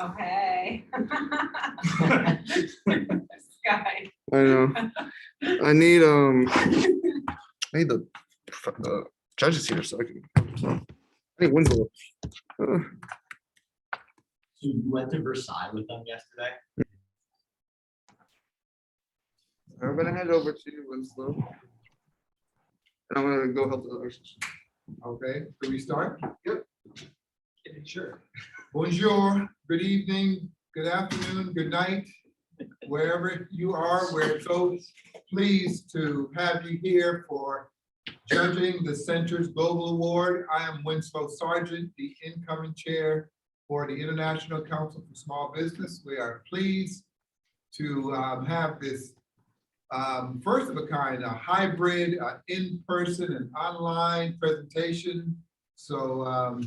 Okay. Sky. I know. I need the judges here so I can. I need Winslow. So you went to Versailles with them yesterday? I'm gonna head over to you, Winslow. And I'm gonna go help the others. Okay, can we start? Yep. Sure. Bonjour, good evening, good afternoon, good night, wherever you are. We're so pleased to have you here for judging the Center's Global Award. I am Winslow Sargeant, the incoming chair for the International Council for Small Business. We are pleased to have this first of a kind, a hybrid, in-person and online presentation. So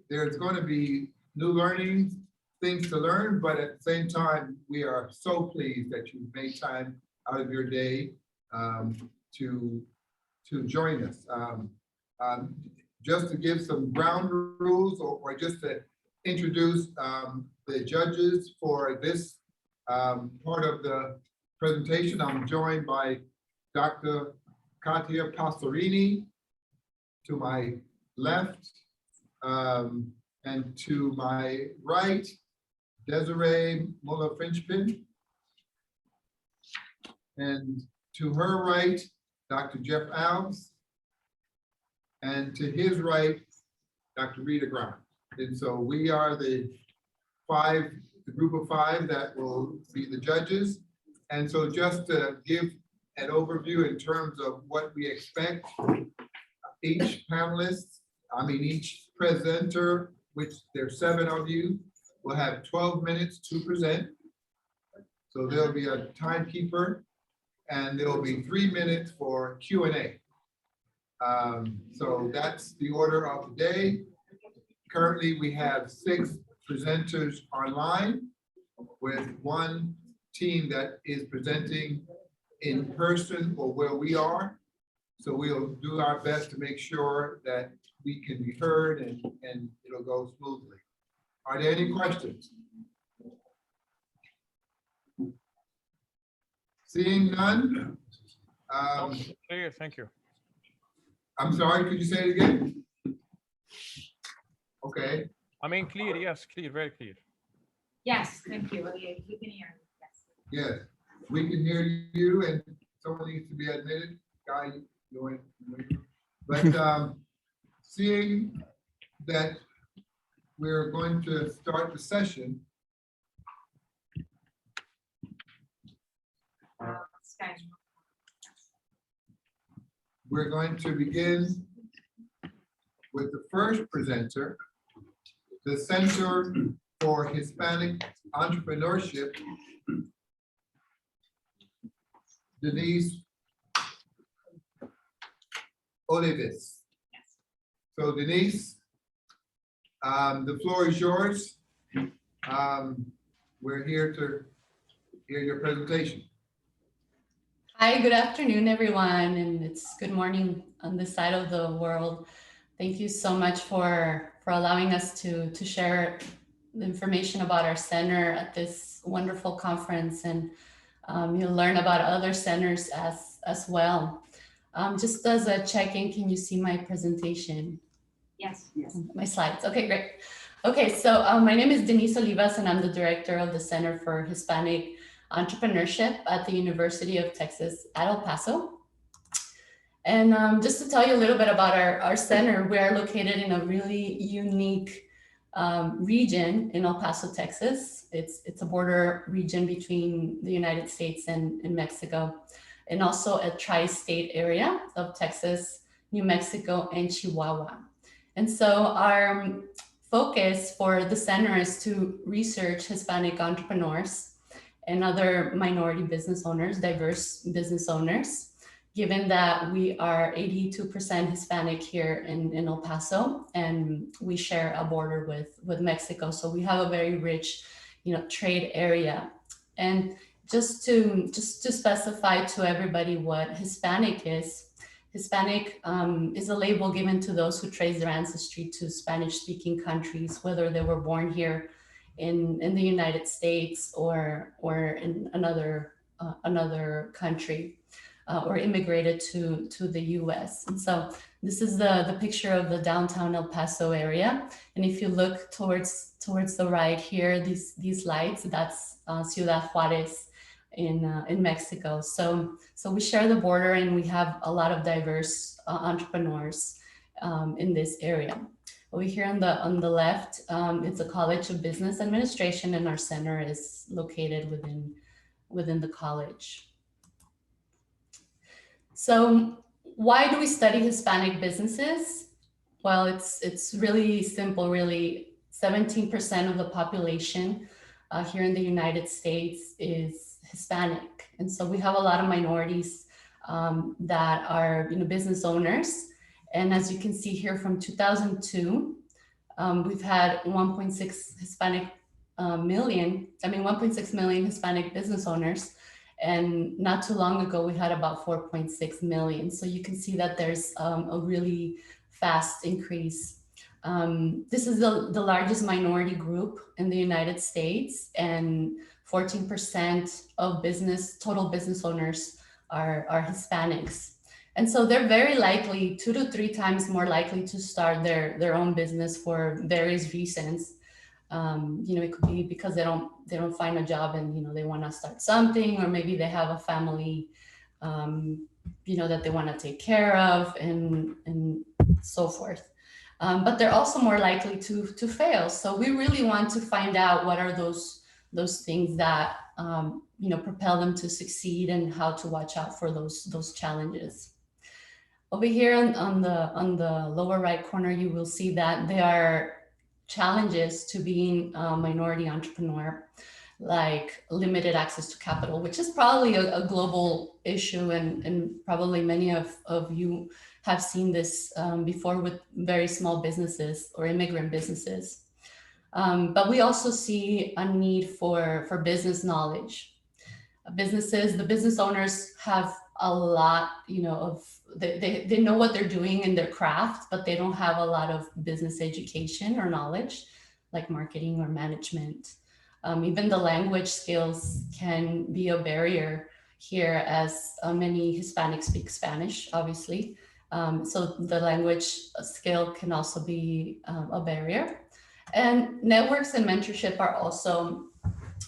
there's going to be new learning, things to learn, but at the same time, we are so pleased that you made time out of your day to join us. Just to give some ground rules or just to introduce the judges for this part of the presentation, I'm joined by Dr. Katia Pastorini to my left, and to my right, Desarae Mueller-Fichepain, and to her right, Dr. Jeff Alves, and to his right, Dr. Rita Grant. And so we are the group of five that will be the judges. And so just to give an overview in terms of what we expect, each panelist, each presenter, which there's 7 of you, will have 12 minutes to present. So there'll be a timekeeper and there'll be 3 minutes for Q&A. So that's the order of the day. Currently, we have 6 presenters online with 1 team that is presenting in person or where we are. So we'll do our best to make sure that we can be heard and it'll go smoothly. Are there any questions? Seeing none. Clear, thank you. I'm sorry, could you say it again? Okay. Clear, yes, clear, very clear. Yes, thank you. We can hear. Yes. Yes, we can hear you and someone needs to be admitted. Guy, but seeing that we're going to start the session. We're going to begin with the first presenter, the Center for Hispanic Entrepreneurship, Denisse Olivas. So Denisse, the floor is yours. We're here to hear your presentation. Hi, good afternoon, everyone, and it's good morning on this side of the world. Thank you so much for allowing us to share the information about our center at this wonderful conference, and you'll learn about other centers as well. Just as a check-in, can you see my presentation? Yes. My slides. Okay, great. Okay, so my name is Denisse Olivas, and I'm the director of the Center for Hispanic Entrepreneurship at the University of Texas at El Paso. And just to tell you a little bit about our center, we are located in a really unique region in El Paso, Texas. It's a border region between the United States and Mexico, and also a tri-state area of Texas, New Mexico, and Chihuahua. And so our focus for the center is to research Hispanic entrepreneurs and other minority business owners, diverse business owners, given that we are 82% Hispanic here in El Paso, and we share a border with Mexico. So we have a very rich, trade area. And just to specify to everybody what Hispanic is, Hispanic is a label given to those who trace their ancestry to Spanish-speaking countries, whether they were born here in the United States or in another country, or immigrated to the US. And so this is the picture of the downtown El Paso area. And if you look towards the right here, these lights, that's Ciudad Juarez in Mexico. So we share the border, and we have a lot of diverse entrepreneurs in this area. Over here on the left, it's a College of Business Administration, and our center is located within the college. So why do we study Hispanic businesses? Well, it's really simple, really. 17% of the population here in the United States is Hispanic. And so we have a lot of minorities that are business owners. And as you can see here, from 2002, we've had 1.6 million Hispanic business owners. And not too long ago, we had about 4.6 million. So you can see that there's a really fast increase. This is the largest minority group in the United States, and 14% of total business owners are Hispanics. And so they're very likely 2 to 3 times more likely to start their own business for various reasons. It could be because they don't find a job and they want to start something, or maybe they have a family that they want to take care of, and so forth. But they're also more likely to fail. So we really want to find out what are those things that propel them to succeed, and how to watch out for those challenges. Over here on the lower right corner, you will see that there are challenges to being a minority entrepreneur, like limited access to capital, which is probably a global issue, and probably many of you have seen this before with very small businesses or immigrant businesses. But we also see a need for business knowledge. The business owners have a lot, they know what they're doing in their craft, but they don't have a lot of business education or knowledge, like marketing or management. Even the language skills can be a barrier here, as many Hispanics speak Spanish, obviously. So the language skill can also be a barrier. And networks and mentorship are also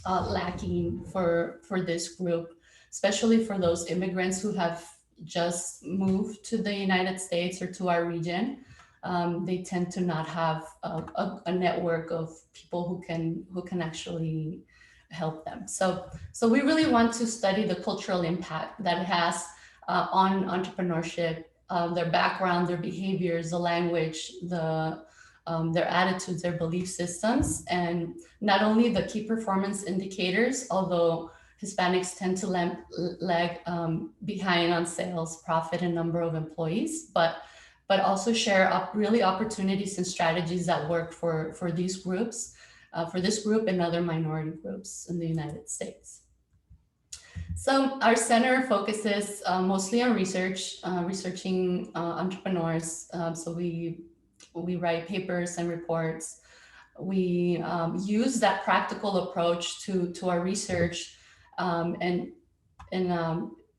lacking for this group, especially for those immigrants who have just moved to the United States or to our region. They tend to not have a network of people who can actually help them. So we really want to study the cultural impact that it has on entrepreneurship, their background, their behaviors, the language, their attitudes, their belief systems, and not only the key performance indicators, although Hispanics tend to lag behind on sales, profit, and number of employees, but also share really opportunities and strategies that work for these groups, for this group and other minority groups in the United States. So our center focuses mostly on researching entrepreneurs. So we write papers and reports. We use that practical approach to our research and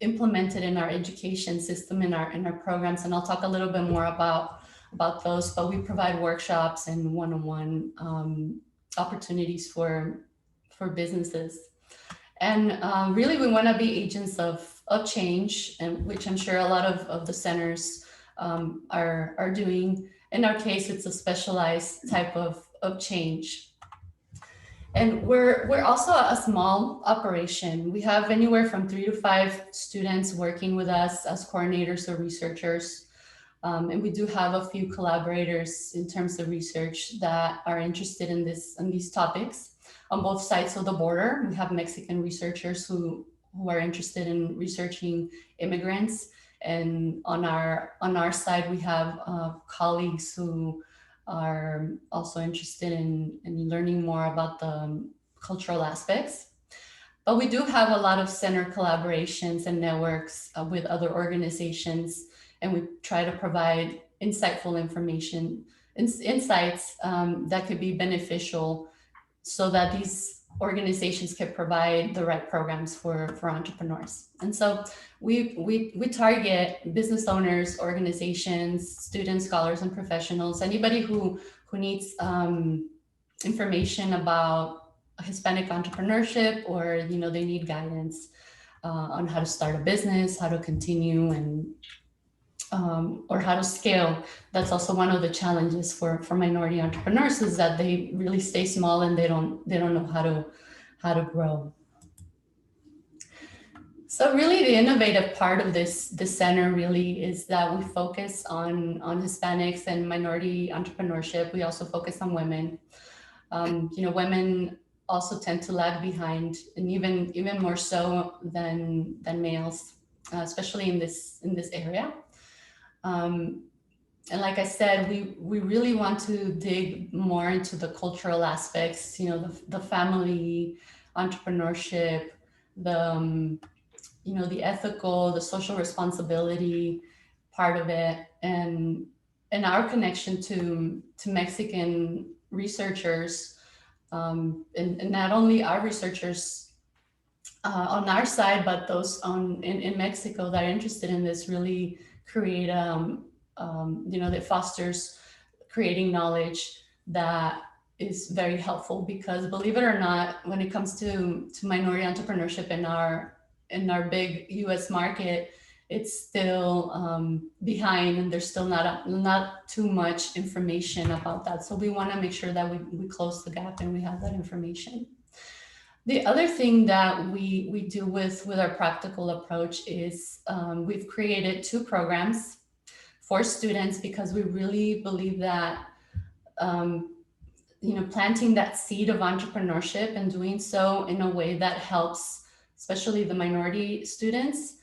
implement it in our education system, in our programs. And I'll talk a little bit more about those, but we provide workshops and one-on-one opportunities for businesses. And really, we want to be agents of change, and which I'm sure a lot of the centers are doing. In our case, it's a specialized type of change. And we're also a small operation. We have anywhere from 3 to 5 students working with us as coordinators or researchers. And we do have a few collaborators in terms of research that are interested in these topics. On both sides of the border, we have Mexican researchers who are interested in researching immigrants. And on our side, we have colleagues who are also interested in learning more about the cultural aspects. But we do have a lot of center collaborations and networks with other organizations, and we try to provide insightful information, insights that could be beneficial so that these organizations can provide the right programs for entrepreneurs. And so we target business owners, organizations, students, scholars, and professionals, anybody who needs information about Hispanic entrepreneurship, or they need guidance on how to start a business, how to continue, and or how to scale. That's also one of the challenges for minority entrepreneurs, is that they really stay small and they don't know how to grow. So really the innovative part of this center really is that we focus on Hispanics and minority entrepreneurship. We also focus on women. Women also tend to lag behind, and even more so than males, especially in this area. And like I said, we really want to dig more into the cultural aspects, the family, entrepreneurship, the ethical, the social responsibility part of it, and our connection to Mexican researchers, and not only our researchers on our side, but those in Mexico that are interested in this, really create that fosters creating knowledge that is very helpful, because believe it or not, when it comes to minority entrepreneurship in our big US market, it's still behind, and there's still not too much information about that. So we want to make sure that we close the gap and we have that information. The other thing that we do with our practical approach is we've created 2 programs for students, because we really believe that planting that seed of entrepreneurship and doing so in a way that helps, especially the minority students,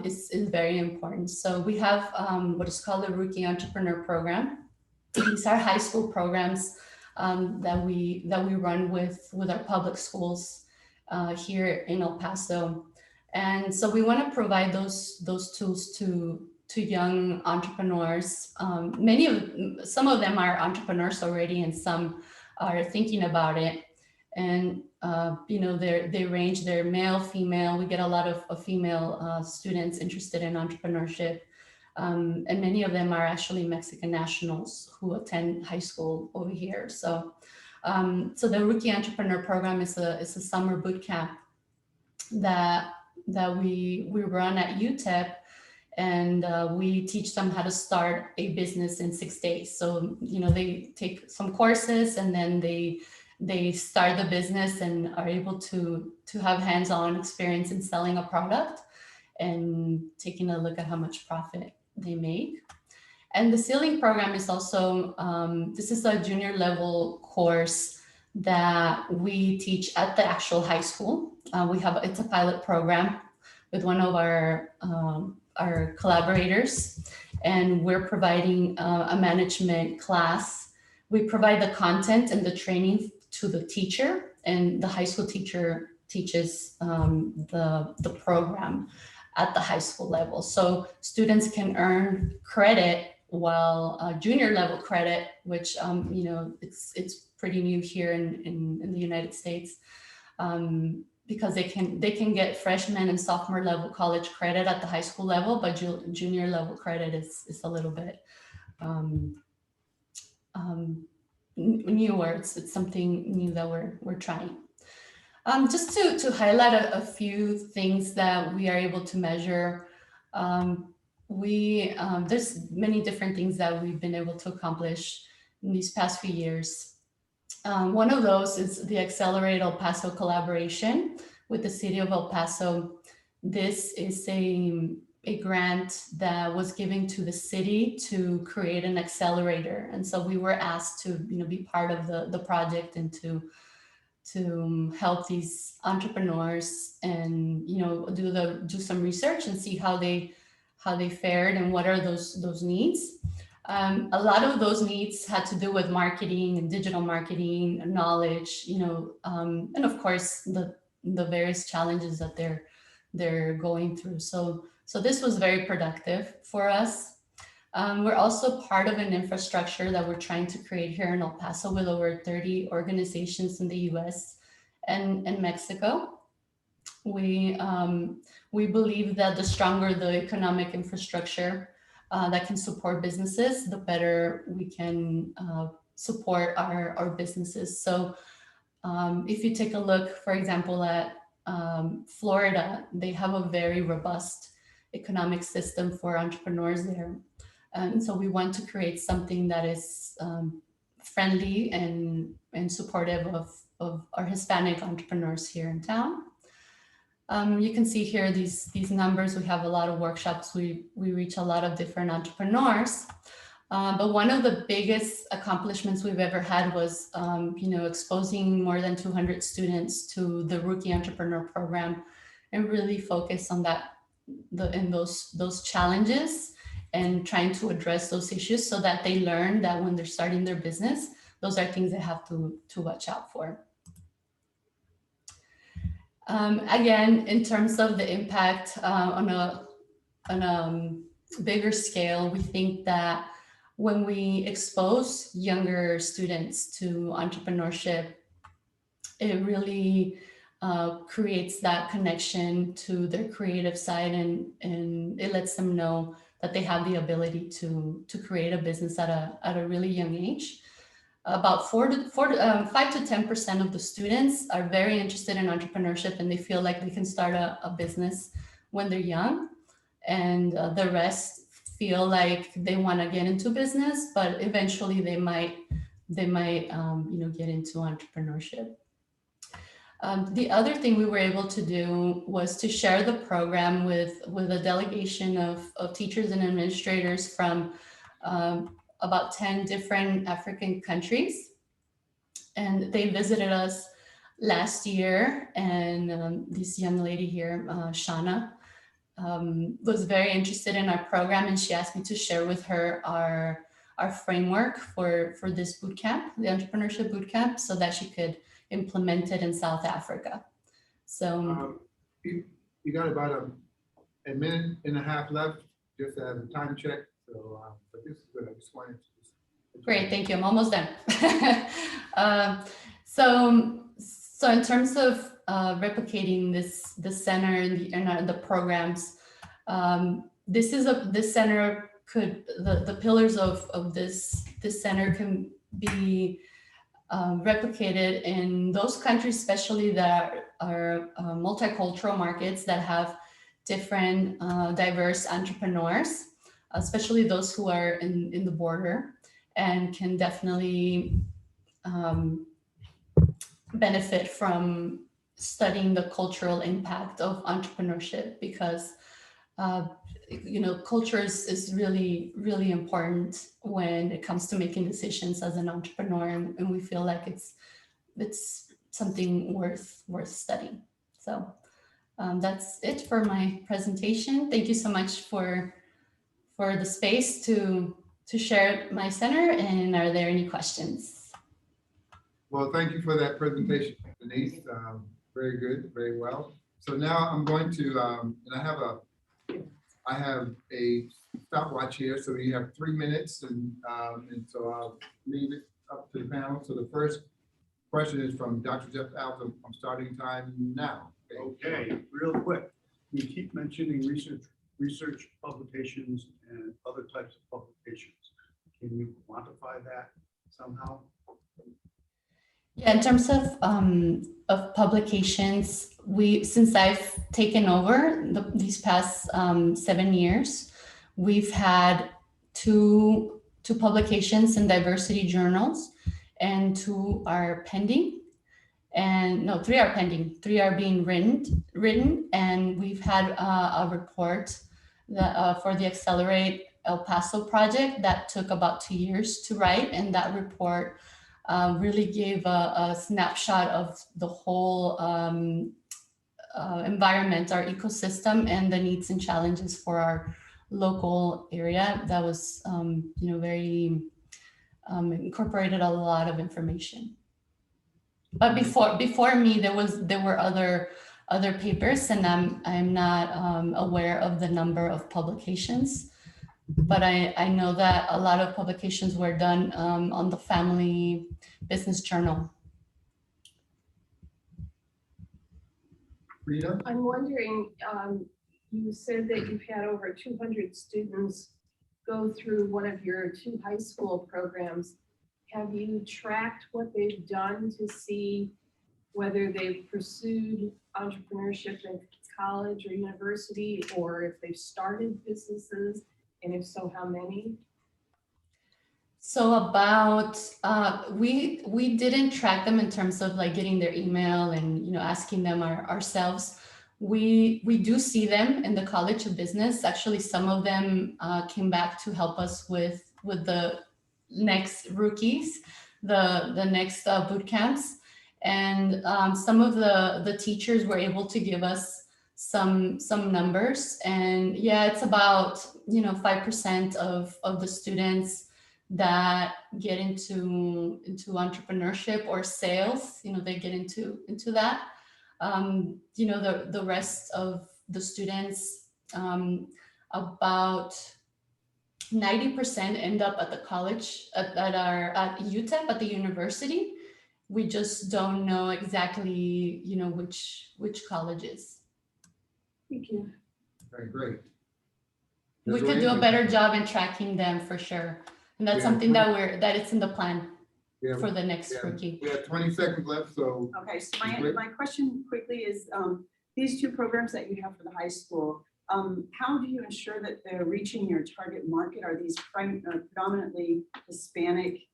is very important. So we have what is called the Rookie Entrepreneur Program. These are high school programs that we run with our public schools here in El Paso. And so we want to provide those tools to young entrepreneurs. Some of them are entrepreneurs already, and some are thinking about it. And they range, they're male, female. We get a lot of female students interested in entrepreneurship, and many of them are actually Mexican nationals who attend high school over here. So the Rookie Entrepreneur Program is a summer boot camp that we run at UTEP, and we teach them how to start a business in 6 days. So they take some courses, and then they start the business and are able to have hands-on experience in selling a product and taking a look at how much profit they make. And the Ceiling program is also, this is a junior level course that we teach at the actual high school. It's a pilot program with one of our collaborators, and we're providing a management class. We provide the content and the training to the teacher, and the high school teacher teaches the program at the high school level. So students can earn credit, while junior level credit, which it's pretty new here in the United States, because they can get freshman and sophomore level college credit at the high school level, but junior level credit is a little bit newer. It's something new that we're trying. Just to highlight a few things that we are able to measure. There's many different things that we've been able to accomplish in these past few years. One of those is the Accelerate El Paso collaboration with the city of El Paso. This is a grant that was given to the city to create an accelerator. And so we were asked to be part of the project and to help these entrepreneurs and do some research and see how they fared and what are those needs. A lot of those needs had to do with marketing and digital marketing, knowledge, and of course the various challenges that they're going through. So this was very productive for us. We're also part of an infrastructure that we're trying to create here in El Paso with over 30 organizations in the US and Mexico. We believe that the stronger the economic infrastructure that can support businesses, the better we can support our businesses. So if you take a look, for example, at Florida, they have a very robust economic system for entrepreneurs there. And so we want to create something that is friendly and supportive of our Hispanic entrepreneurs here in town. You can see here these numbers. We have a lot of workshops. We reach a lot of different entrepreneurs. But one of the biggest accomplishments we've ever had was, exposing more than 200 students to the Rookie Entrepreneur Program, and really focus on those challenges and trying to address those issues so that they learn that when they're starting their business, those are things they have to watch out for. Again, in terms of the impact on a bigger scale, we think that when we expose younger students to entrepreneurship, it really creates that connection to their creative side, and it lets them know that they have the ability to create a business at a really young age. About 5 to 10% of the students are very interested in entrepreneurship, and they feel like they can start a business when they're young, and the rest feel like they want to get into business, but eventually they might get into entrepreneurship. The other thing we were able to do was to share the program with a delegation of teachers and administrators from about 10 different African countries. And they visited us last year, and this young lady here, Shauna, was very interested in our program, and she asked me to share with her our framework for this boot camp, the entrepreneurship boot camp, so that she could implement it in South Africa. So you got about a minute and a half left, just as a time check. So, but this is good. I just wanted to. Great, thank you. I'm almost done. So in terms of replicating this center and the programs, this center the pillars of this center can be replicated in those countries, especially that are multicultural markets that have different diverse entrepreneurs, especially those who are in the border, and can definitely benefit from studying the cultural impact of entrepreneurship, because culture is really, really important when it comes to making decisions as an entrepreneur, and we feel like it's something worth studying. So that's it for my presentation. Thank you so much for the space to share my center, and are there any questions? Well, thank you for that presentation, Denise. Very good, very well. So now I'm going to, and I have a stopwatch here, so you have 3 minutes, and so I'll leave it up to the panel. So the first question is from Dr. Jeff Alves. I'm starting time now. Okay, real quick. You keep mentioning research publications and other types of publications. Can you quantify that somehow? Yeah, in terms of publications, since I've taken over these past 7 years, we've had two publications in diversity journals, and 2 are pending, and no, 3 are pending. 3 are being written, and we've had a report that, for the Accelerate El Paso project that took about 2 years to write, and that report really gave a snapshot of the whole environment, our ecosystem, and the needs and challenges for our local area. That was, very incorporated a lot of information. But before me, there were other papers, and I'm not aware of the number of publications. but I know that a lot of publications were done on the Family Business Journal. Rita? I'm wondering, you said that you've had over 200 students go through one of your 2 high school programs. Have you tracked what they've done to see whether they've pursued entrepreneurship in college or university, or if they've started businesses, and if so, how many? So about, we didn't track them in terms of like getting their email and, asking them ourselves. We do see them in the College of Business. Actually, some of them came back to help us with the next rookies, the next boot camps. And some of the teachers were able to give us some numbers. And yeah, it's about, 5% of the students that get into entrepreneurship or sales, they get into that. The rest of the students, about 90% end up at the college at UTEP, at the university. We just don't know exactly, which colleges. Thank you. Very great. We could do a better job in tracking them for sure. And that's Yeah, something that it's in the plan Yeah, for the next yeah. rookie. We have 20 seconds left, so Okay, so Great. my question quickly is, these 2 programs that you have for the high school, how do you ensure that they're reaching your target market? Are these predominantly Hispanic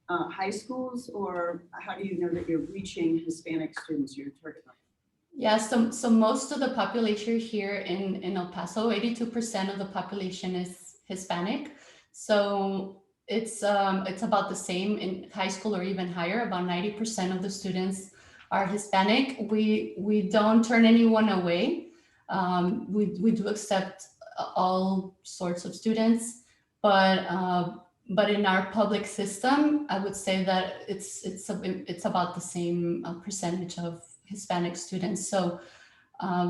high schools, or how do you know that you're reaching Hispanic students, your target market? Yeah, so most of the population here in El Paso, 82% of the population is Hispanic. So it's about the same in high school or even higher. About 90% of the students are Hispanic. We don't turn anyone away. We do accept all sorts of students, but in our public system, I would say that it's about the same percentage of Hispanic students. So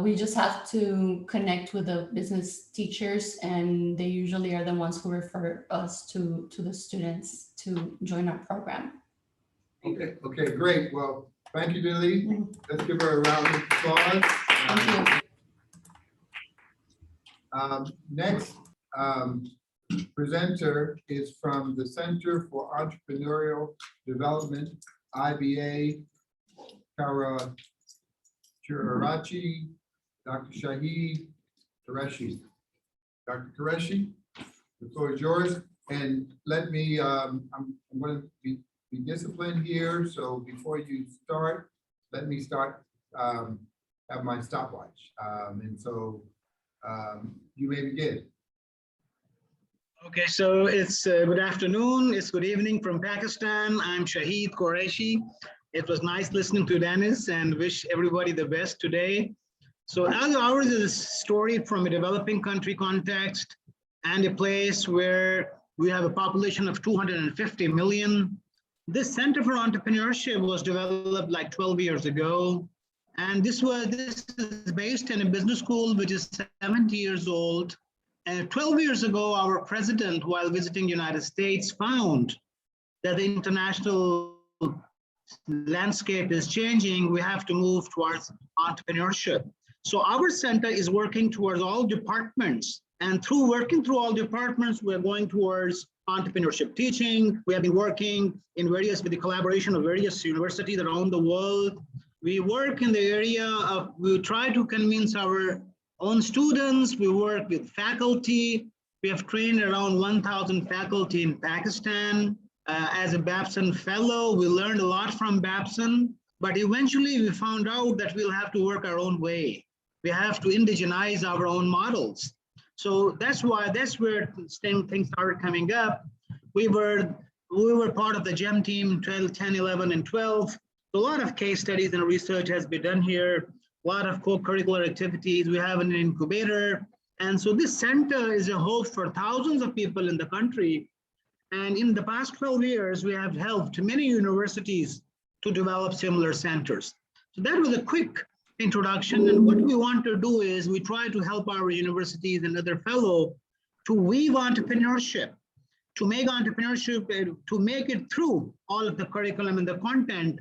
we just have to connect with the business teachers, and they usually are the ones who refer us to the students to join our program. okay, great. Well, thank you, Denise. Let's give her a round of applause. Thank you. Next presenter is from the Center for Entrepreneurial Development, IBA, Karachiarachi, Dr. Shahid Qureshi. Dr. Qureshi, the floor is yours. And let me, I'm going to be disciplined here. So before you start, let me start, have my stopwatch. And so you may begin. Okay, so it's good afternoon, it's good evening from Pakistan. I'm Shahid Qureshi. It was nice listening to Denisse, and wish everybody the best today. So ours is a story from a developing country context and a place where we have a population of 250 million. This Center for Entrepreneurship was developed like 12 years ago. And this is based in a business school, which is 70 years old. And 12 years ago, our president, while visiting the United States, found that the international landscape is changing. We have to move towards entrepreneurship. So our center is working towards all departments, and through working through all departments, we're going towards entrepreneurship teaching. We have been working with the collaboration of various universities around the world. We work in the area of, we try to convince our own students. We work with faculty. We have trained around 1,000 faculty in Pakistan. As a Babson fellow, we learned a lot from Babson, but eventually we found out that we'll have to work our own way. We have to indigenize our own models. So that's where things started coming up. We were part of the GEM team 10, 11, and 12. A lot of case studies and research has been done here. A lot of co-curricular activities. We have an incubator. And so this center is a hope for thousands of people in the country. And in the past 12 years, we have helped many universities to develop similar centers. So that was a quick introduction. And what we want to do is we try to help our universities and other fellows to weave entrepreneurship, to make entrepreneurship, to make it through all of the curriculum and the content.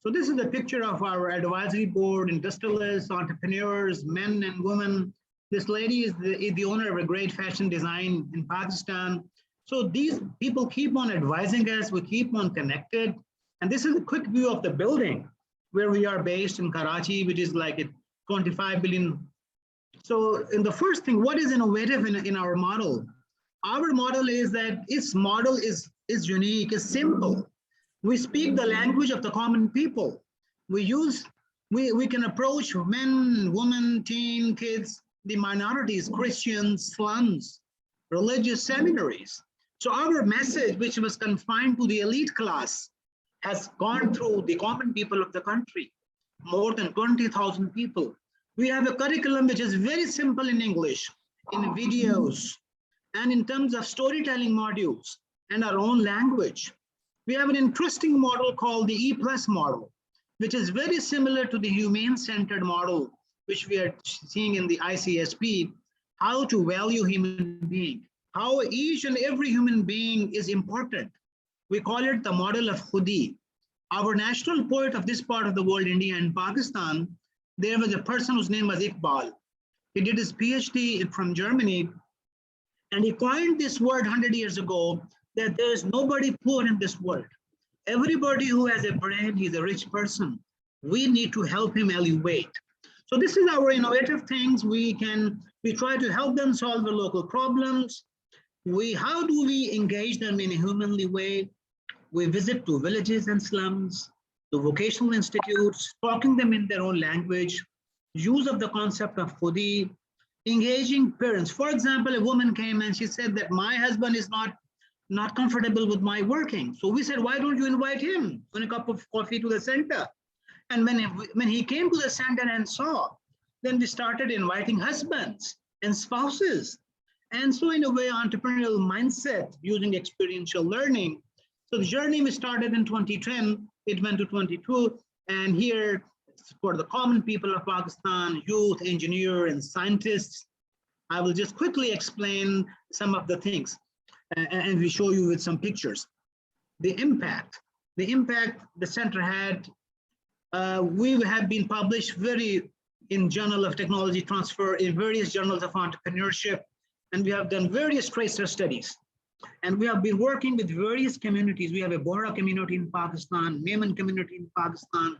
So this is a picture of our advisory board, industrialists, entrepreneurs, men and women. This lady is the owner of a great fashion design in Pakistan. So these people keep on advising us, we keep on connected. And this is a quick view of the building where we are based in Karachi, which is like a 25 billion. So in the first thing, what is innovative in our model? Our model is that its model is unique, is simple. We speak the language of the common people. We can approach men, women, teen, kids, the minorities, Christians, slums, religious seminaries. So our message, which was confined to the elite class, has gone through the common people of the country, more than 20,000 people. We have a curriculum which is very simple in English, in videos, and in terms of storytelling modules and our own language. We have an interesting model called the E+ model, which is very similar to the humane-centered model, which we are seeing in the ICSB, how to value human being, how each and every human being is important. We call it the model of Khudi. Our national poet of this part of the world, India and Pakistan, there was a person whose name was Iqbal. He did his PhD from Germany, and he coined this word 100 years ago, that there is nobody poor in this world. Everybody who has a brain, he's a rich person. We need to help him elevate. So this is our innovative things. We try to help them solve the local problems. How do we engage them in a humanly way? We visit to villages and slums, to vocational institutes, talking them in their own language, use of the concept of Khudi, engaging parents. For example, a woman came and she said that my husband is not comfortable with my working. So we said, why don't you invite him on a cup of coffee to the center? And when he came to the center and saw, then we started inviting husbands and spouses. And so in a way, entrepreneurial mindset using experiential learning. So the journey we started in 2010, it went to 22. And here for the common people of Pakistan, youth, engineer, and scientists, I will just quickly explain some of the things. And we show you with some pictures. The impact the center had, we have been published in Journal of Technology Transfer, in various journals of entrepreneurship, and we have done various tracer studies. And we have been working with various communities. We have a Bohra community in Pakistan, Memon community in Pakistan,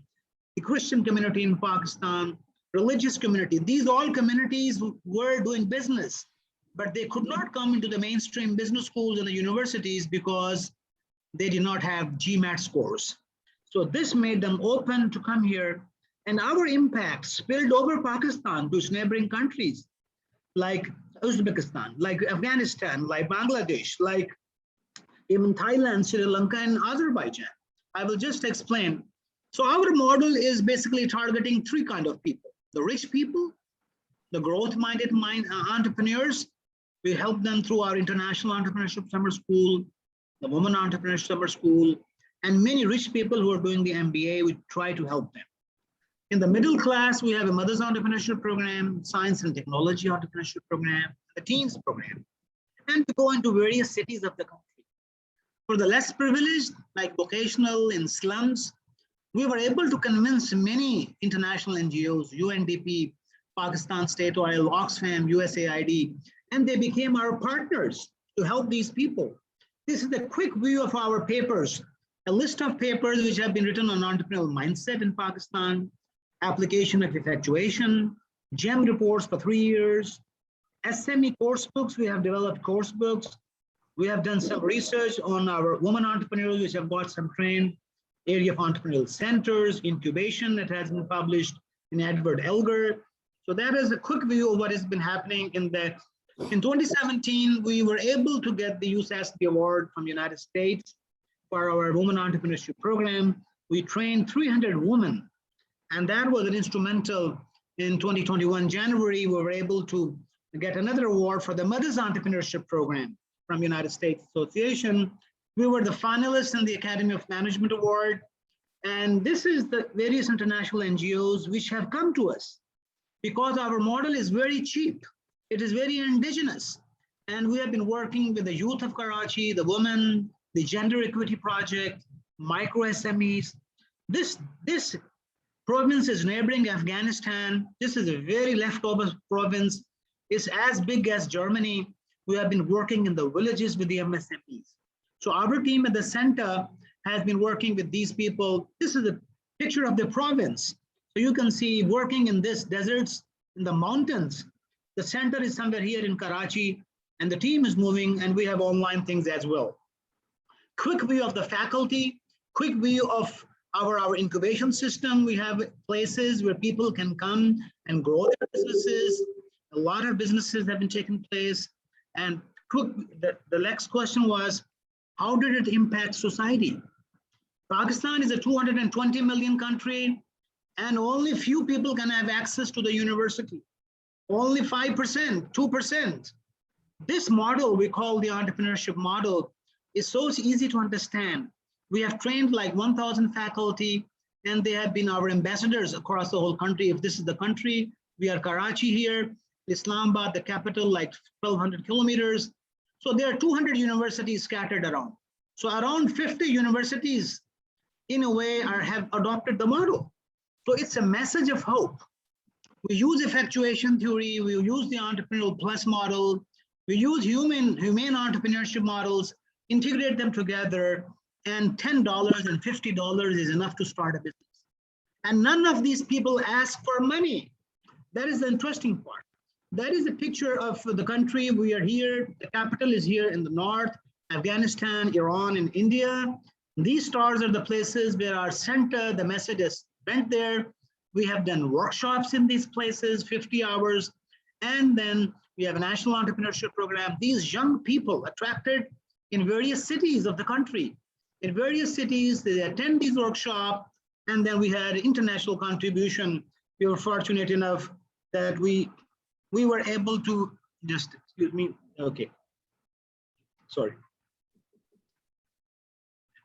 the Christian community in Pakistan, religious community. These all communities were doing business, but they could not come into the mainstream business schools and the universities because they did not have GMAT scores. So this made them open to come here, and our impact spilled over Pakistan to its neighboring countries, like Uzbekistan, like Afghanistan, like Bangladesh, like even Thailand, Sri Lanka, and Azerbaijan. I will just explain. So our model is basically targeting three kinds of people: the rich people, the growth-minded entrepreneurs. We help them through our International Entrepreneurship Summer School, the Women Entrepreneurship Summer School, and many rich people who are doing the MBA, we try to help them. In the middle class, we have a Mother's Entrepreneurship Program, Science and Technology Entrepreneurship Program, the Teens Program, and we go into various cities of the country. For the less privileged, like vocational in slums, we were able to convince many international NGOs, UNDP, Pakistan State Oil, Oxfam, USAID, and they became our partners to help these people. This is a quick view of our papers, a list of papers which have been written on entrepreneurial mindset in Pakistan, application of effectuation, GEM reports for 3 years, SME course books. We have developed course books. We have done some research on our women entrepreneurs, which have got some trained area of entrepreneurial centers, incubation that has been published in Edward Elgar. So that is a quick view of what has been happening in 2017, we were able to get the USASB award from the United States for our Women Entrepreneurship Program. We trained 300 women, and that was an instrumental. In 2021, January, we were able to get another award for the Mother's Entrepreneurship Program from the United States Association. We were the finalists in the Academy of Management Award. And this is the various international NGOs which have come to us because our model is very cheap. It is very indigenous. And we have been working with the youth of Karachi, the women, the Gender Equity Project, micro SMEs. This province is neighboring Afghanistan. This is a very leftover province. It's as big as Germany. We have been working in the villages with the MSMEs. So our team at the center has been working with these people. This is a picture of the province. So you can see working in this deserts, in the mountains. The center is somewhere here in Karachi, and the team is moving, and we have online things as well. Quick view of the faculty, quick view of our incubation system. We have places where people can come and grow their businesses. A lot of businesses have been taking place. And the next question was, how did it impact society? Pakistan is a 220 million country, and only few people can have access to the university. Only 5%, 2%. This model we call the entrepreneurship model is so easy to understand. We have trained like 1,000 faculty, and they have been our ambassadors across the whole country. If this is the country, we are Karachi here, Islamabad, the capital, like 1,200 kilometers. So there are 200 universities scattered around. So around 50 universities, in a way, have adopted the model. So it's a message of hope. We use effectuation theory, we use the entrepreneurial plus model, we use humane entrepreneurship models, integrate them together, and $10 and $50 is enough to start a business. And none of these people ask for money. That is the interesting part. That is a picture of the country. We are here, the capital is here in the north, Afghanistan, Iran, and India. These stars are the places where our center, the message is went there. We have done workshops in these places, 50 hours. And then we have a national entrepreneurship program. These young people attracted in various cities of the country. In various cities, they attend these workshops, and then we had international contribution. We were fortunate enough that we were able to, just excuse me, okay. Sorry.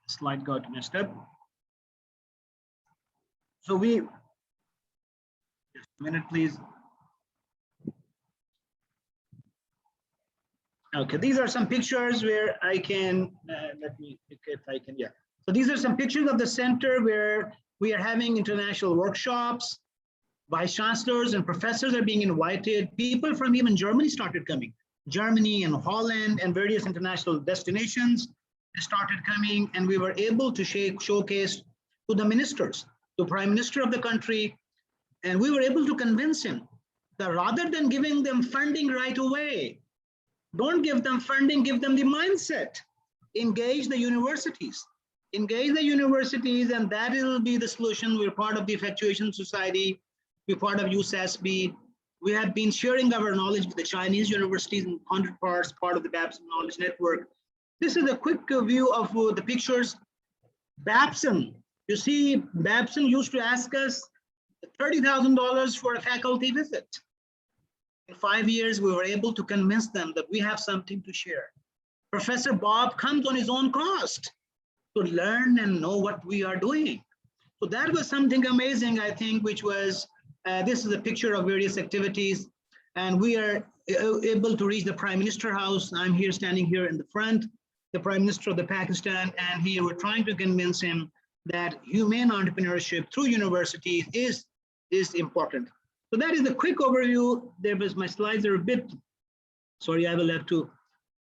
The slide got messed up. So we, just a minute, please. Okay, these are some pictures where I can, let me, if I can, yeah. So these are some pictures of the center where we are having international workshops. Vice chancellors and professors are being invited. People from even Germany started coming. Germany and Holland and various international destinations started coming, and we were able to showcase to the ministers, the prime minister of the country, and we were able to convince him that rather than giving them funding right away, don't give them funding, give them the mindset. Engage the universities. Engage the universities, and that will be the solution. We're part of the Effectuation Society. We're part of UCSB. We have been sharing our knowledge with the Chinese universities in 100 parts, part of the Babson Knowledge Network. This is a quick view of the pictures. Babson, you see, Babson used to ask us $30,000 for a faculty visit. In 5 years, we were able to convince them that we have something to share. Professor Bob comes on his own cost to learn and know what we are doing. So that was something amazing, I think, which was, this is a picture of various activities, and we are able to reach the Prime Minister House. I'm here standing here in the front, the Prime Minister of the Pakistan, and here we're trying to convince him that humane entrepreneurship through universities is important. So that is the quick overview. There was, my slides are a bit, sorry, I will have to.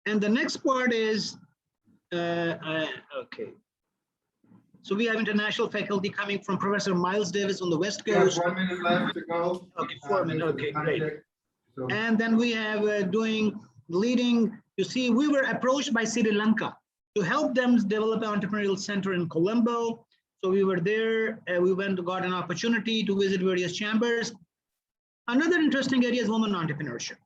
And the next part is, okay. So we have international faculty coming from Professor Miles Davis on the West Coast. 1 minute left to go. Okay, 4 minutes, okay, great. So, And then we have leading, you see, we were approached by Sri Lanka to help them develop an entrepreneurial center in Colombo. So we were there, we got an opportunity to visit various chambers. Another interesting area is women entrepreneurship.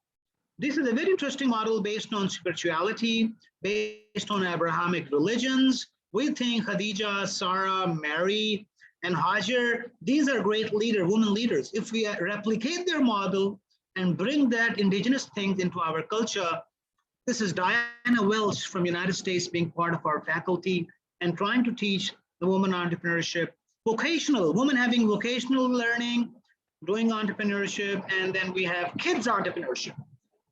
This is a very interesting model based on spirituality, based on Abrahamic religions. We think Khadija, Sarah, Mary, and Hajar, these are great women leaders. If we replicate their model and bring that indigenous things into our culture, this is Diana Welch from United States being part of our faculty and trying to teach the women entrepreneurship, vocational, women having vocational learning, doing entrepreneurship, and then we have kids entrepreneurship.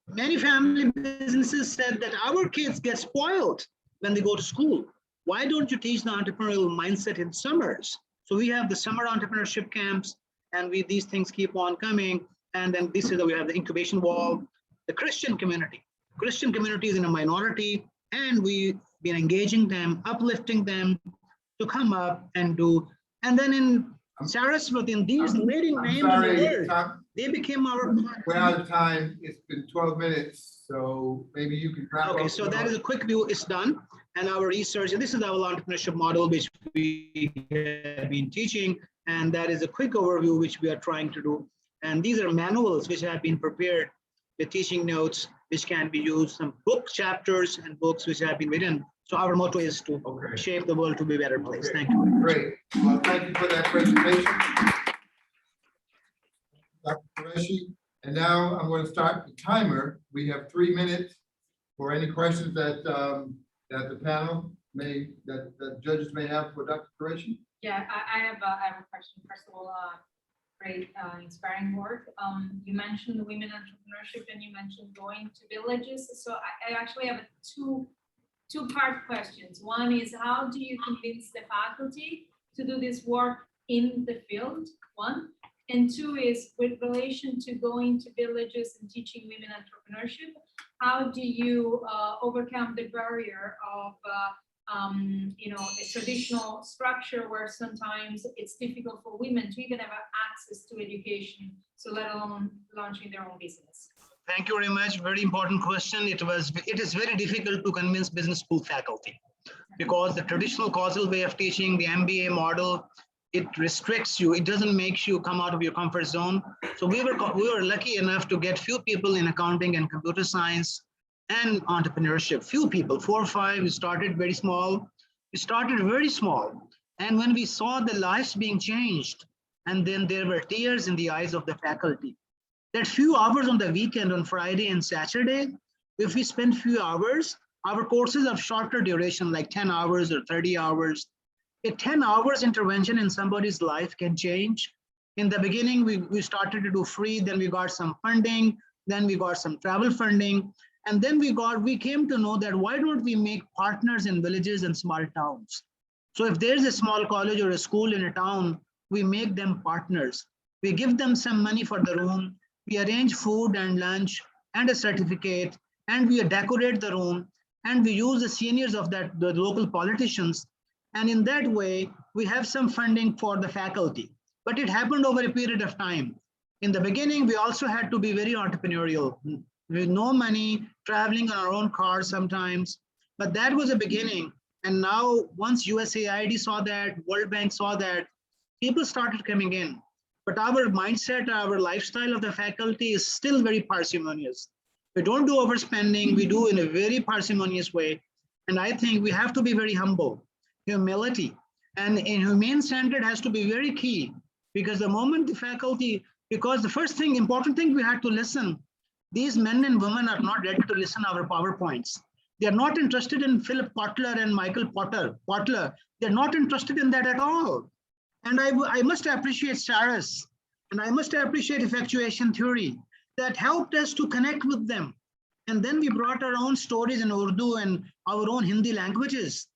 Many family businesses said that our kids get spoiled when they go to school. Why don't you teach the entrepreneurial mindset in summers? So we have the summer entrepreneurship camps, and these things keep on coming. And then this is we have the incubation wall, the Christian community. Christian community is in a minority, and we've been engaging them, uplifting them to come up and do. And then in Saraswati, in these leading names in the world, they became our. We're out of time. It's been 12 minutes, so maybe you can wrap up. Okay, so that is a quick view. It's done. And our research, and this is our entrepreneurship model, which we have been teaching. And that is a quick overview, which we are trying to do. And these are manuals which have been prepared with teaching notes, which can be used, some book chapters and books which have been written. So our motto is to shape the world to be a better place. Thank you. Great. Well, thank you for that presentation, Dr. Qureshi. And now I'm going to start the timer. We have 3 minutes for any questions that that the panel that judges may have for Dr. Qureshi. Yeah, I have a question. First of all, great inspiring work. You mentioned women entrepreneurship and you mentioned going to villages. So I actually have two-part questions. One is, how do you convince the faculty to do this work in the field? One. And two is, with relation to going to villages and teaching women entrepreneurship, how do you overcome the barrier of a traditional structure where sometimes it's difficult for women to even have access to education, so let alone launching their own business? Thank you very much. Very important question. It is very difficult to convince business school faculty because the traditional causal way of teaching, the MBA model, it restricts you. It doesn't make you come out of your comfort zone. So we were lucky enough to get few people in accounting and computer science and entrepreneurship. Few people, 4 or 5. We started very small. And when we saw the lives being changed, and then there were tears in the eyes of the faculty. That few hours on the weekend, on Friday and Saturday, if we spend few hours, our courses of shorter duration, like 10 hours or 30 hours, a 10 hours intervention in somebody's life can change. In the beginning, we started to do free, then we got some funding, then we got some travel funding, and then we came to know that why don't we make partners in villages and small towns? So if there's a small college or a school in a town, we make them partners. We give them some money for the room, we arrange food and lunch and a certificate, and we decorate the room, and we use the seniors of the local politicians. And in that way, we have some funding for the faculty. But it happened over a period of time. In the beginning, we also had to be very entrepreneurial, with no money, traveling on our own cars sometimes. But that was a beginning. And now, once USAID saw that, World Bank saw that, people started coming in. But our mindset, our lifestyle of the faculty is still very parsimonious. We don't do overspending, we do in a very parsimonious way. And I think we have to be very humble, humility. And in humane standard has to be very key, because the moment the faculty, because the first thing, important thing, we had to listen. These men and women are not ready to listen our PowerPoints. They're not interested in Philip Kotler and Michael Kotler. They're not interested in that at all. And I must appreciate Saras, and I must appreciate effectuation theory that helped us to connect with them. And then we brought our own stories in Urdu and our own Hindi languages.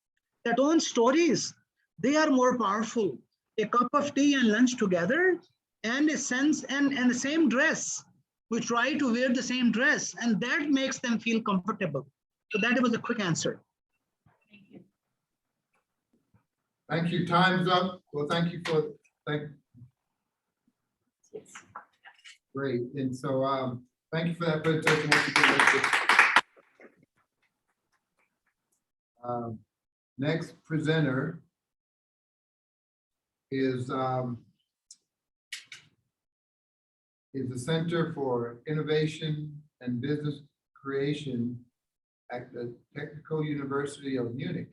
That own stories, they are more powerful. A cup of tea and lunch together, and a sense and the same dress. We try to wear the same dress, and that makes them feel comfortable. So that was a quick answer. Thank you. Thank you. Time's up. Well, thank you. Yes. Great. And so thank you for that presentation. Next presenter is the Center for Innovation and Business Creation at the Technical University of Munich,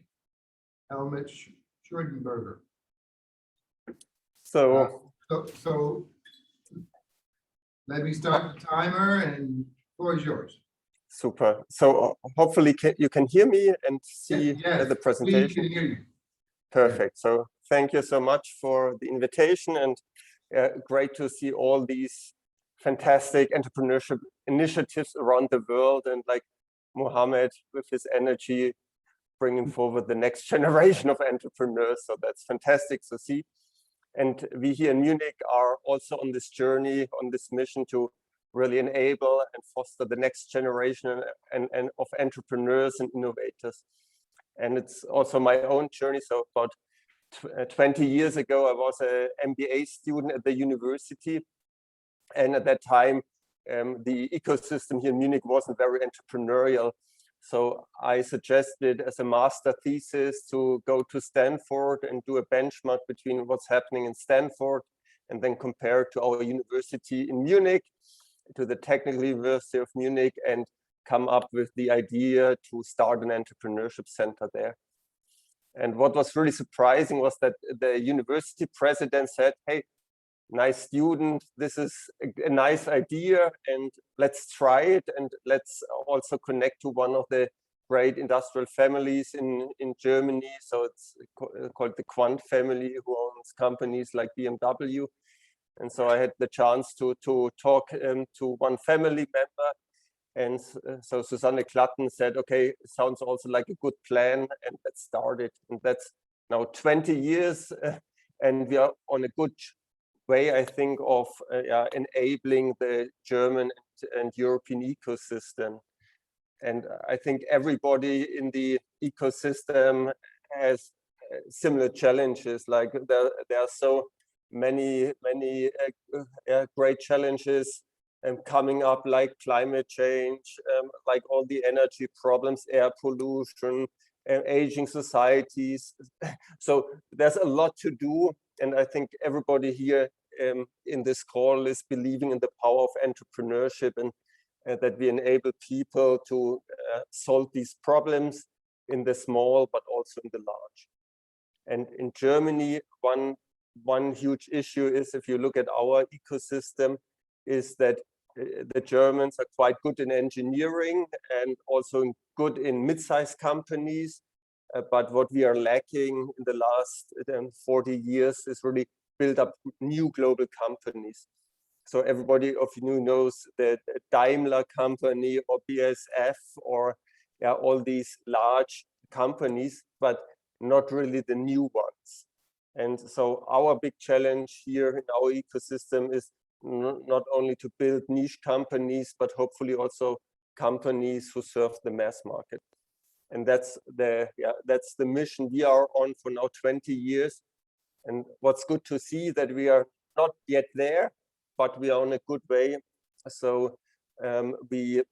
Helmut Schönenberger. So let me start the timer, and the floor is yours. Super. So hopefully you can hear me and see the presentation. We can hear you. Perfect. So thank you so much for the invitation, and great to see all these fantastic entrepreneurship initiatives around the world, and like Mohammed with his energy bringing forward the next generation of entrepreneurs. So that's fantastic to see. And we here in Munich are also on this journey, on this mission to really enable and foster the next generation and of entrepreneurs and innovators. And it's also my own journey. So about 20 years ago, I was an MBA student at the university. And at that time, the ecosystem here in Munich wasn't very entrepreneurial. So I suggested as a master thesis to go to Stanford and do a benchmark between what's happening in Stanford and then compare it to our university in Munich, to the Technical University of Munich, and come up with the idea to start an entrepreneurship center there. And what was really surprising was that the university president said, hey, nice student, this is a nice idea, and let's try it, and let's also connect to one of the great industrial families in Germany. So it's called the Quant family, who owns companies like BMW. And so I had the chance to talk to one family member. And so Susanne Klatten said, okay, sounds also like a good plan, and let's start it. And that's now 20 years, and we are on a good way, I think, of enabling the German and European ecosystem. And I think everybody in the ecosystem has similar challenges. Like there are so many great challenges coming up, like climate change, like all the energy problems, air pollution, aging societies. So there's a lot to do. And I think everybody here in this call is believing in the power of entrepreneurship, and that we enable people to solve these problems in the small, but also in the large. And in Germany, one huge issue is, if you look at our ecosystem, is that the Germans are quite good in engineering and also good in mid-sized companies. But what we are lacking in the last 40 years is really build up new global companies. So everybody of you knows the Daimler company or BASF or all these large companies, but not really the new ones. And so our big challenge here in our ecosystem is not only to build niche companies, but hopefully also companies who serve the mass market. And that's the mission we are on for now 20 years. And what's good to see that we are not yet there, but we are on a good way. So we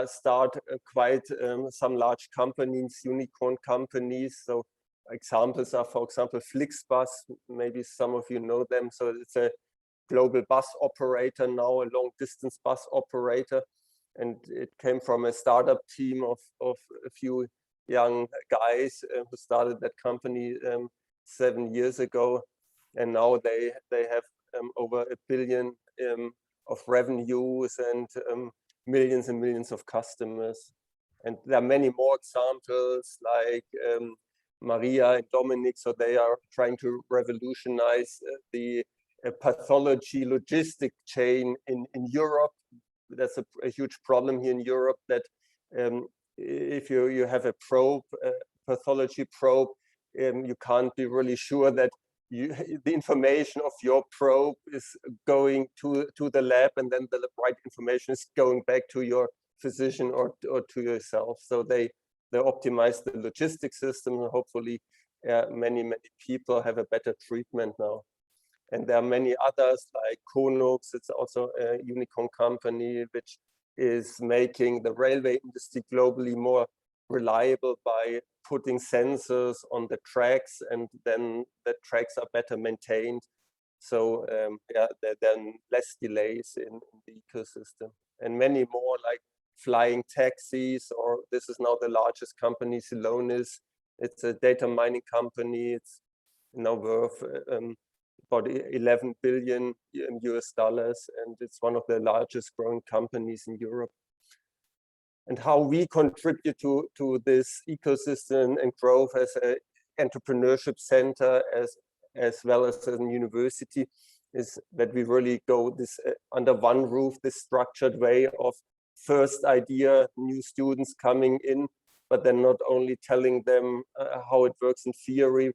start quite some large companies, unicorn companies. So examples are, for example, Flixbus. Maybe some of you know them. So it's a global bus operator now, a long distance bus operator. And it came from a startup team of a few young guys who started that company 7 years ago. And now they have over $1 billion of revenues and millions and millions of customers. And there are many more examples like Maria and Dominic. So they are trying to revolutionize the pathology logistic chain in Europe. That's a huge problem here in Europe, that if you have a probe, pathology probe, you can't be really sure that the information of your probe is going to the lab, and then the right information is going back to your physician or to yourself. So they optimize the logistics system, and hopefully many people have a better treatment now. And there are many others like Konux. It's also a unicorn company which is making the railway industry globally more reliable by putting sensors on the tracks, and then the tracks are better maintained. So there are less delays in the ecosystem. And many more like flying taxis, or this is now the largest company, Celonis. It's a data mining company. It's now worth about $11 billion US, and it's one of the largest growing companies in Europe. And how we contribute to this ecosystem and growth as an entrepreneurship center, as well as a university, is that we really go this under one roof, this structured way of first idea, new students coming in, but then not only telling them how it works in theory,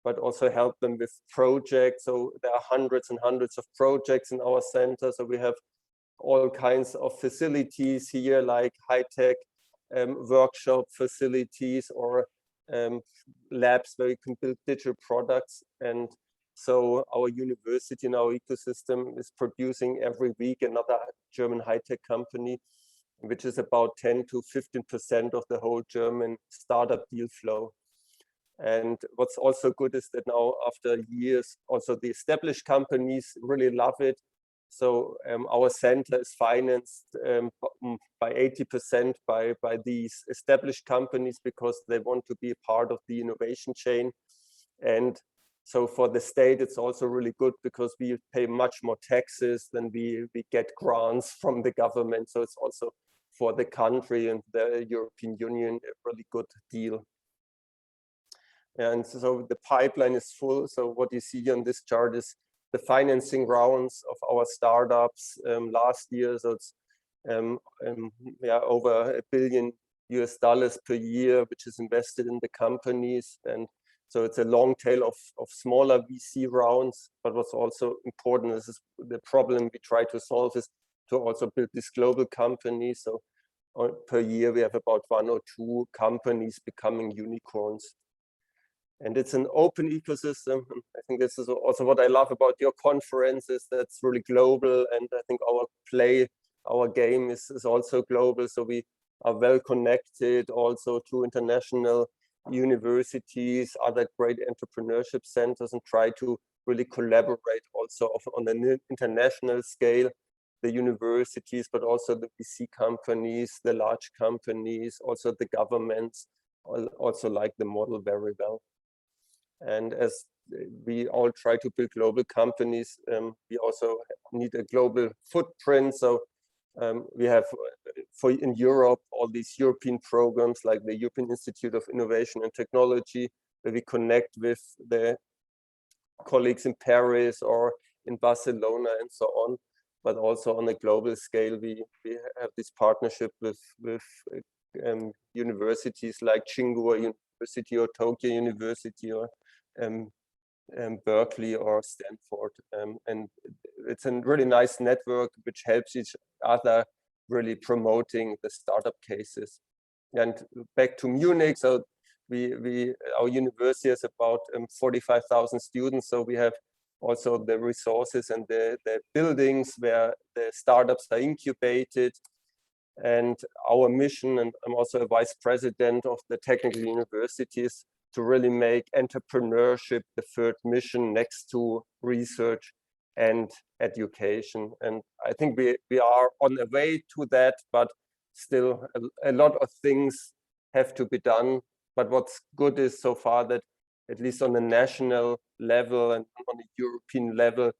but also help them with projects. So there are hundreds and hundreds of projects in our center. So we have all kinds of facilities here, like high-tech workshop facilities or labs where you can build digital products. And so our university and our ecosystem is producing every week another German high-tech company, which is about 10 to 15% of the whole German startup deal flow. And what's also good is that now after years, also the established companies really love it. So our center is financed by 80% by these established companies because they want to be a part of the innovation chain. And so for the state, it's also really good because we pay much more taxes than we get grants from the government. So it's also for the country and the European Union a really good deal. And so the pipeline is full. So what you see on this chart is the financing rounds of our startups last year. So it's over $1 billion per year, which is invested in the companies. And so it's a long tail of smaller VC rounds. But what's also important is the problem we try to solve is to also build these global companies. So per year, we have about 1 or 2 companies becoming unicorns. And it's an open ecosystem. I think this is also what I love about your conference is that's really global. And I think our game is also global. So we are well connected also to international universities, other great entrepreneurship centers, and try to really collaborate also on an international scale, the universities, but also the VC companies, the large companies, also the governments, also like the model very well. And as we all try to build global companies, we also need a global footprint. So we have in Europe, all these European programs like the European Institute of Innovation and Technology, where we connect with the colleagues in Paris or in Barcelona and so on. But also on a global scale, we have this partnership with universities like Tsinghua University or Tokyo University or Berkeley or Stanford. And it's a really nice network which helps each other really promoting the startup cases. And back to Munich, so our university has about 45,000 students. So we have also the resources and the buildings where the startups are incubated. And our mission, and I'm also a vice president of the technical universities, to really make entrepreneurship the third mission next to research and education. And I think we are on the way to that, but still a lot of things have to be done. But what's good is so far that at least on the national level and on the European level,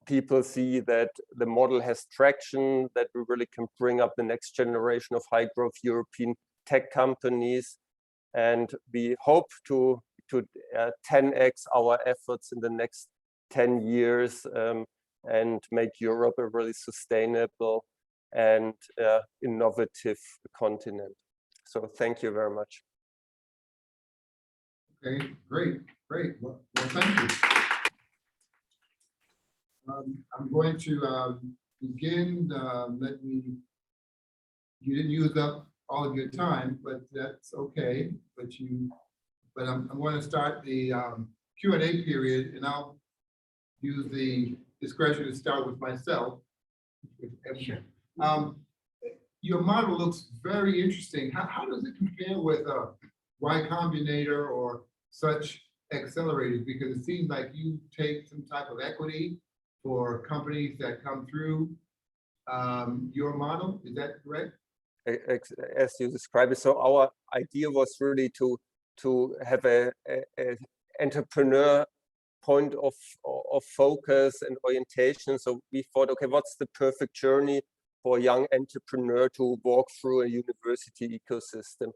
people see that the model has traction, that we really can bring up the next generation of high growth European tech companies. And we hope to 10x our efforts in the next 10 years and make Europe a really sustainable and innovative continent. So thank you very much. Okay, great. Well, thank you. I'm going to begin. You didn't use up all of your time, but that's okay. But I'm going to start the Q&A period, and I'll use the discretion to start with myself. Sure. Your model looks very interesting. How does it compare with Y Combinator or such accelerators? Because it seems like you take some type of equity for companies that come through your model. Is that correct? As you described it, so our idea was really to have a entrepreneur point of focus and orientation. So we thought, okay, what's the perfect journey for a young entrepreneur to walk through a university ecosystem?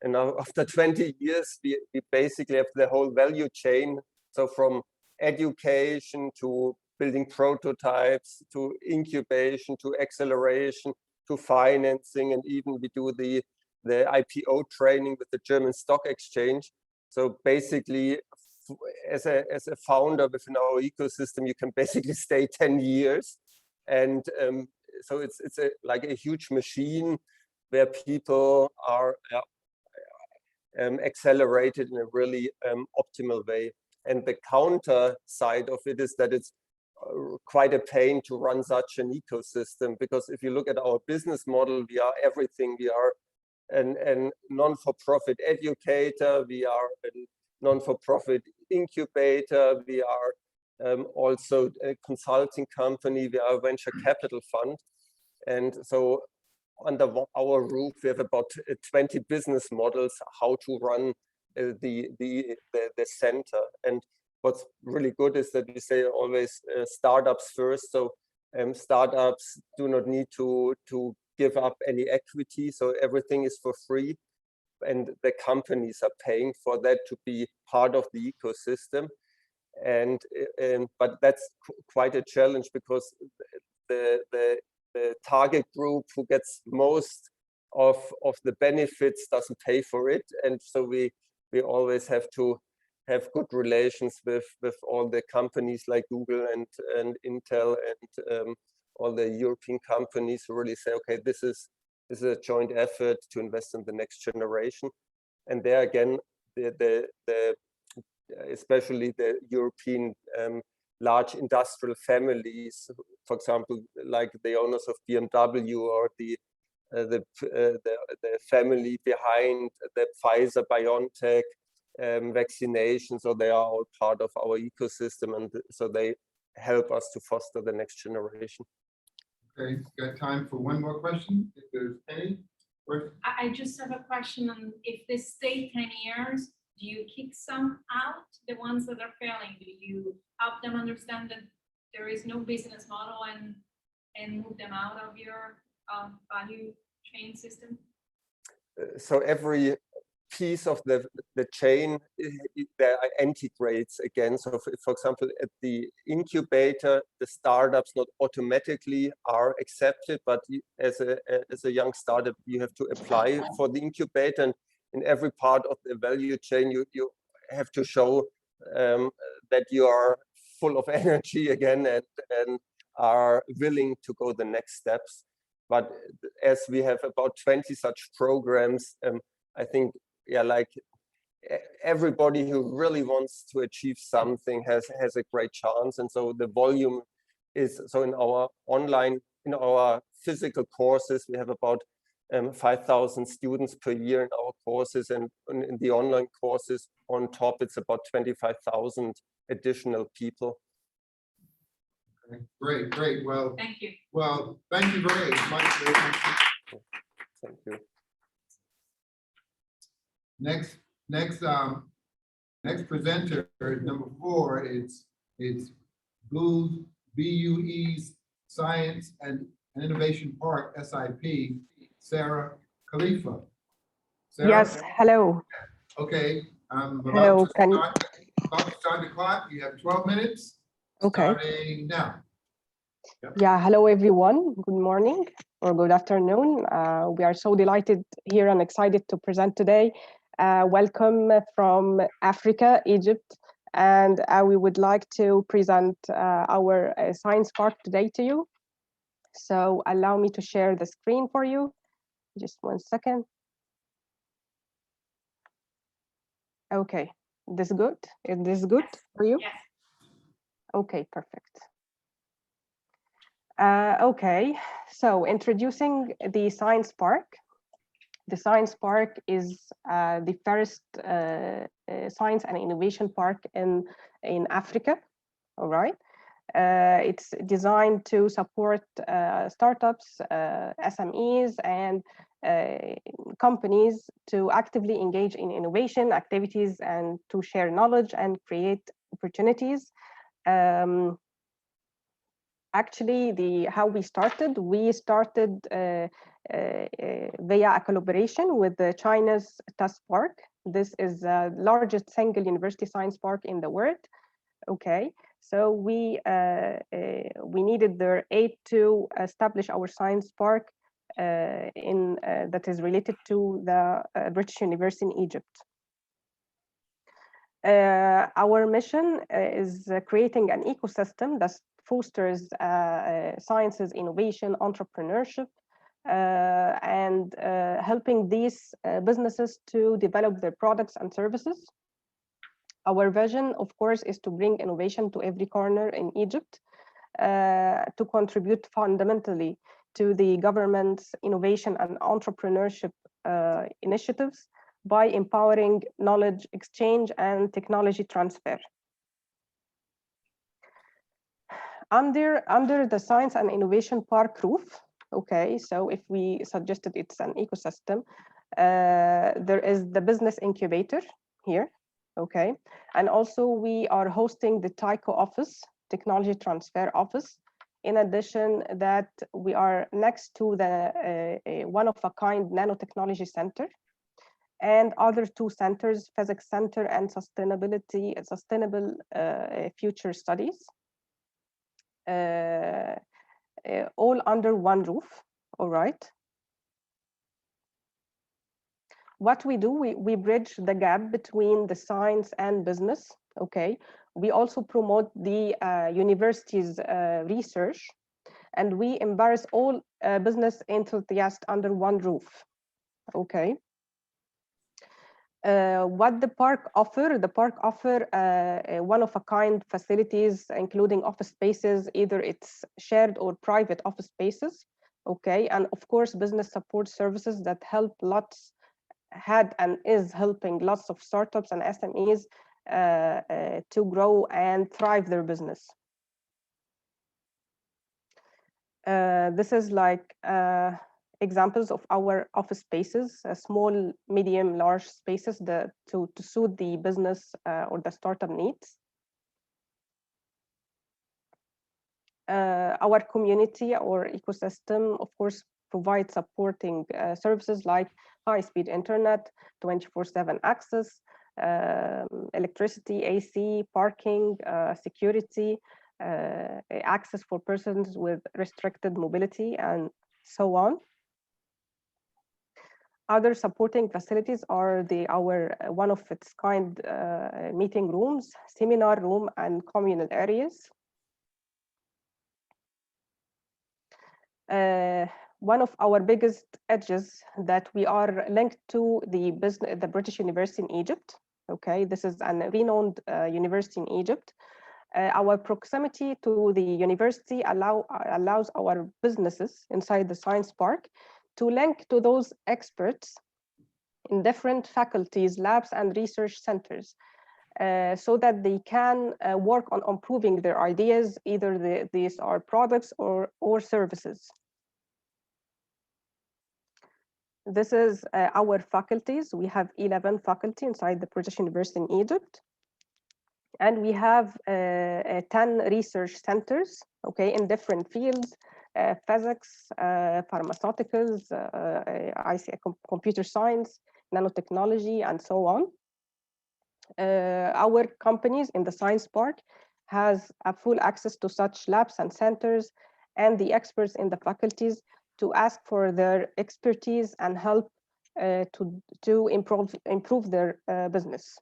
And now after 20 years, we basically have the whole value chain. So from education to building prototypes, to incubation, to acceleration, to financing, and even we do the IPO training with the German Stock Exchange. So basically, as a founder within our ecosystem, you can basically stay 10 years. And so it's like a huge machine where people are accelerated in a really optimal way. And the counter side of it is that it's quite a pain to run such an ecosystem, because if you look at our business model, we are everything. We are a non-for-profit educator, we are a non-for-profit incubator, we are also a consulting company, we are a venture capital fund. And so under our roof, we have about 20 business models how to run the center. And what's really good is that we say always startups first. So startups do not need to give up any equity, so everything is for free, and the companies are paying for that to be part of the ecosystem. And but that's quite a challenge, because the target group who gets most of the benefits doesn't pay for it, and so we always have to have good relations with all the companies like Google and Intel and all the European companies who really say, okay, this is a joint effort to invest in the next generation. And there again, especially the European large industrial families, for example, like the owners of BMW or the family behind the Pfizer BioNTech vaccination, so they are all part of our ecosystem, and so they help us to foster the next generation. Okay, got time for one more question, if there's any. I just have a question on if they stay 10 years, do you kick some out, the ones that are failing? Do you help them understand that there is no business model and move them out of your value chain system? So every piece of the chain there integrates again. So for example, at the incubator, the startups not automatically are accepted, but as a young startup, you have to apply for the incubator, and in every part of the value chain, you have to show that you are full of energy again and are willing to go the next steps. But as we have about 20 such programs, I think, yeah, like everybody who really wants to achieve something has a great chance. And so the volume is, so in our physical courses, we have about 5,000 students per year in our courses, and in the online courses on top, it's about 25,000 additional people. Okay, great. Well, thank you. Well, thank you very much. Thank you. Next presenter, number 4, it's BUE's Science and Innovation Park, SIP, Sarah Khalifa. Sarah? Yes, hello. Okay, Hello, about to start the clock. You have 12 minutes. Okay. Starting now. Yep. Yeah, hello everyone. Good morning or good afternoon. We are so delighted here and excited to present today. Welcome from Africa, Egypt, and we would like to present our Science Park today to you. So allow me to share the screen for you. Just 1 second. Okay, this good? Is this good for you? Yes. Okay, perfect. Okay, so introducing the Science Park. The Science Park is the first science and innovation park in Africa, all right? It's designed to support startups, SMEs, and companies to actively engage in innovation activities and to share knowledge and create opportunities. Actually, how we started via a collaboration with China's TUS Park. This is the largest single university science park in the world. Okay, So we needed their aid to establish our science park that is related to the British University in Egypt. Our mission is creating an ecosystem that fosters sciences, innovation, entrepreneurship, and helping these businesses to develop their products and services. Our vision, of course, is to bring innovation to every corner in Egypt, to contribute fundamentally to the government's innovation and entrepreneurship initiatives by empowering knowledge exchange and technology transfer. Under the Science and Innovation Park roof, okay, so if we suggested it's an ecosystem, there is the business incubator here, okay, and also we are hosting the TICO office, Technology Transfer Office. In addition, that we are next to the one-of-a-kind nanotechnology center, and other two centers, Physics Center and Sustainable Future Studies, all under one roof, all right. What we do, we bridge the gap between the science and business, okay. We also promote the university's research, and we embrace all business enthusiasts under one roof, okay. What the park offer one-of-a-kind facilities, including office spaces, either it's shared or private office spaces, okay, and of course business support services that help lots, had and is helping lots of startups and SMEs to grow and thrive their business. This is like examples of our office spaces, small, medium, large spaces to suit the business or the startup needs. Our community or ecosystem, of course, provides supporting services like high-speed internet, 24/7 access, electricity, AC, parking, security, access for persons with restricted mobility, and so on. Other supporting facilities are our one-of-its-kind meeting rooms, seminar room, and communal areas. One of our biggest edges that we are linked to the British University in Egypt. Okay, this is a renowned university in Egypt. Our proximity to the university allows our businesses inside the science park to link to those experts in different faculties, labs, and research centers, so that they can work on improving their ideas, either these are products or services. This is our faculties. We have 11 faculty inside the British University in Egypt. And we have 10 research centers, okay, in different fields, physics, pharmaceuticals, computer science, nanotechnology, and so on. Our companies in the science park has a full access to such labs and centers, and the experts in the faculties to ask for their expertise and help to improve their business.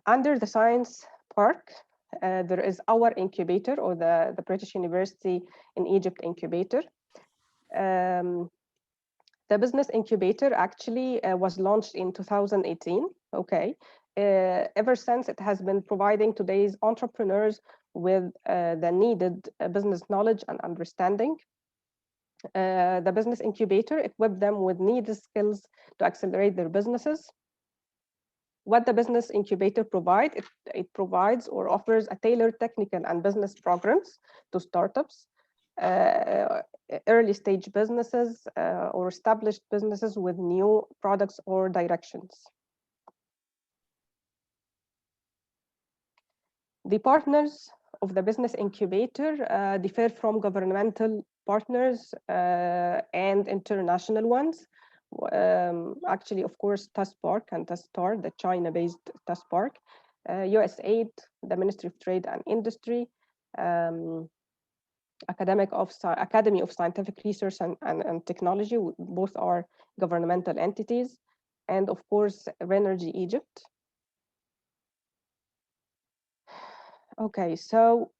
Under the science park, there is our incubator, or the British University in Egypt incubator. The business incubator actually was launched in 2018, okay. Ever since, it has been providing today's entrepreneurs with the needed business knowledge and understanding. The business incubator equipped them with needed skills to accelerate their businesses. What the business incubator provides, it provides or offers a tailored technical and business programs to startups, early stage businesses, or established businesses with new products or directions. The partners of the business incubator differ from governmental partners and international ones. Actually, of course, TUS Park and TUS Star, the China-based TUS Park, USAID, the Ministry of Trade and Industry, Academy of Scientific Research and Technology, both are governmental entities, and of course, Renergy Egypt. Okay, so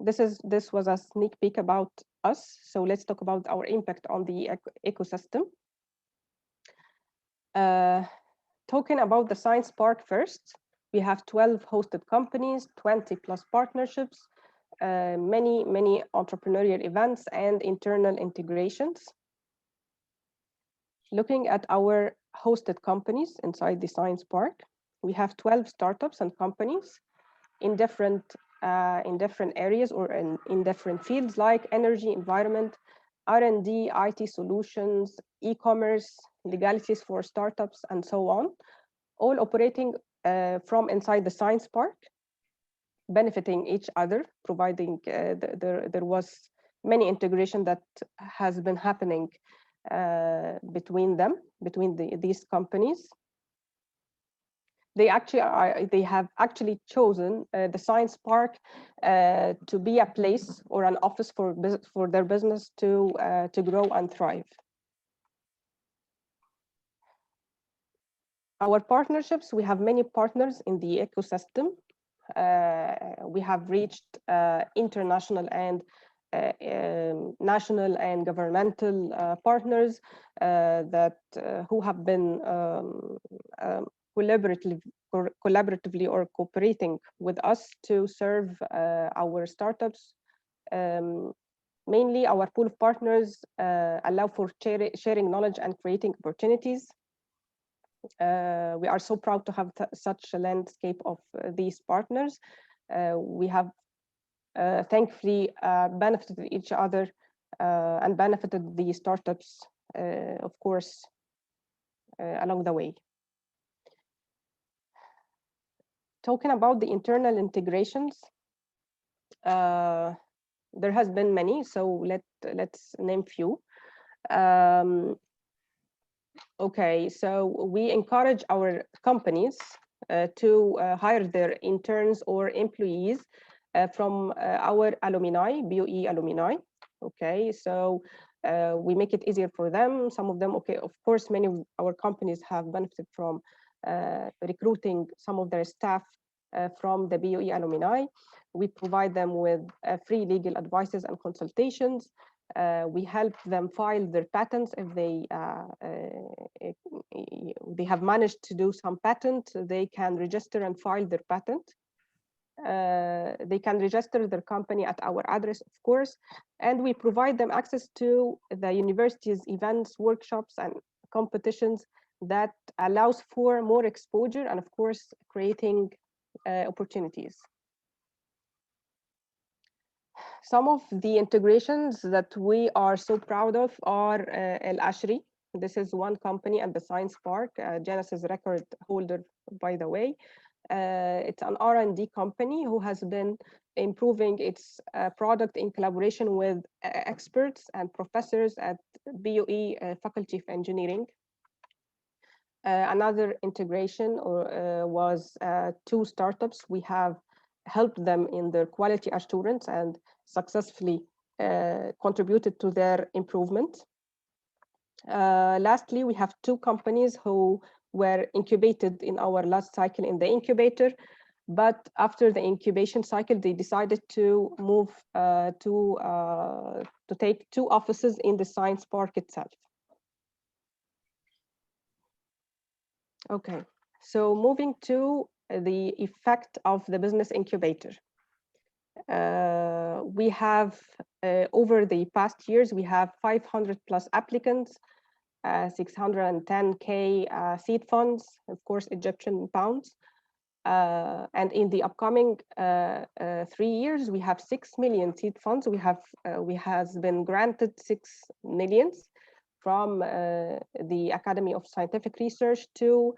this was a sneak peek about us. So let's talk about our impact on the ecosystem. Talking about the Science Park first, we have 12 hosted companies, 20 plus partnerships, many entrepreneurial events and internal integrations. Looking at our hosted companies inside the Science Park, we have 12 startups and companies in different areas or in different fields like energy, environment, R&D, IT solutions, e-commerce, legalities for startups, and so on, all operating from inside the Science Park, benefiting each other, providing there was many integration that has been happening between these companies. They have actually chosen the Science Park to be a place or an office for their business to grow and thrive. Our partnerships, we have many partners in the ecosystem. We have reached international and national and governmental partners who have been collaboratively or cooperating with us to serve our startups. Mainly our pool of partners allow for sharing knowledge and creating opportunities. We are so proud to have such a landscape of these partners. We have thankfully benefited each other and benefited the startups, of course, along the way. Talking about the internal integrations, there has been many, so let's name few. Okay, so we encourage our companies to hire their interns or employees from our alumni, BOE alumni. Okay, so we make it easier for them. Some of them, okay, of course, many of our companies have benefited from recruiting some of their staff from the BOE alumni. We provide them with free legal advices and consultations. We help them file their patents if they have managed to do some patent. They can register and file their patent. They can register their company at our address, of course, and we provide them access to the university's events, workshops, and competitions that allows for more exposure and, of course, creating opportunities. Some of the integrations that we are so proud of are El Ashri. This is one company at the Science Park, Genesis record holder, by the way. It's an R&D company who has been improving its product in collaboration with experts and professors at BOE Faculty of Engineering. Another integration was two startups. We have helped them in their quality assurance and successfully contributed to their improvement. Lastly, we have two companies who were incubated in our last cycle in the incubator, but after the incubation cycle, they decided to move to take two offices in the Science Park itself. Okay, so moving to the effect of the business incubator. We have, over the past years, we have 500 plus applicants, 610K seed funds, of course, Egyptian pounds. And in the upcoming 3 years, we have 6 million seed funds. We has been granted 6 millions from the Academy of Scientific Research to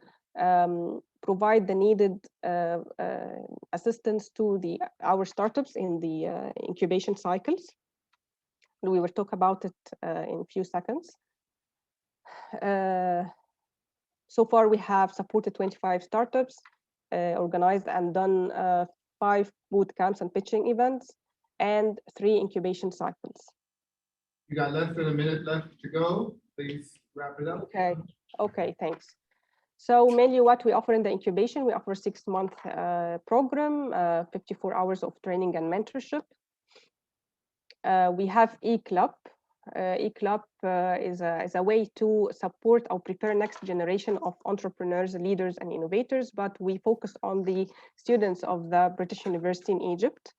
provide the needed assistance to our startups in the incubation cycles. We will talk about it in a few seconds. So far, we have supported 25 startups organized and done 5 boot camps and pitching events and 3 incubation cycles. You got less than a minute left to go. Please wrap it up. Okay, thanks. So mainly what we offer in the incubation, we offer 6-month program, 54 hours of training and mentorship. We have e-club. E-club is a way to support or prepare next generation of entrepreneurs, leaders, and innovators, but we focus on the students of the British University in Egypt.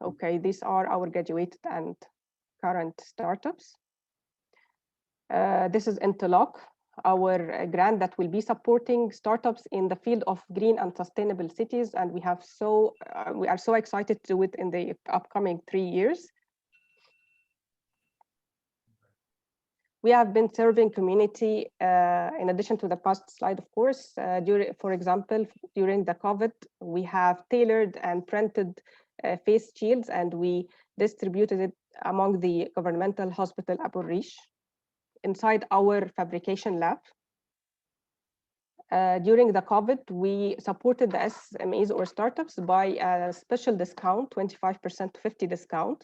Okay, these are our graduated and current startups. This is Interlock, our grant that will be supporting startups in the field of green and sustainable cities, and we are so excited to do it in the upcoming 3 years. We have been serving community in addition to the past slide, of course. For example, during the COVID, we have tailored and printed face shields, and we distributed it among the governmental hospital Abu Rish inside our fabrication lab. During the COVID, we supported the SMEs or startups by a special discount, 25% to 50% discount.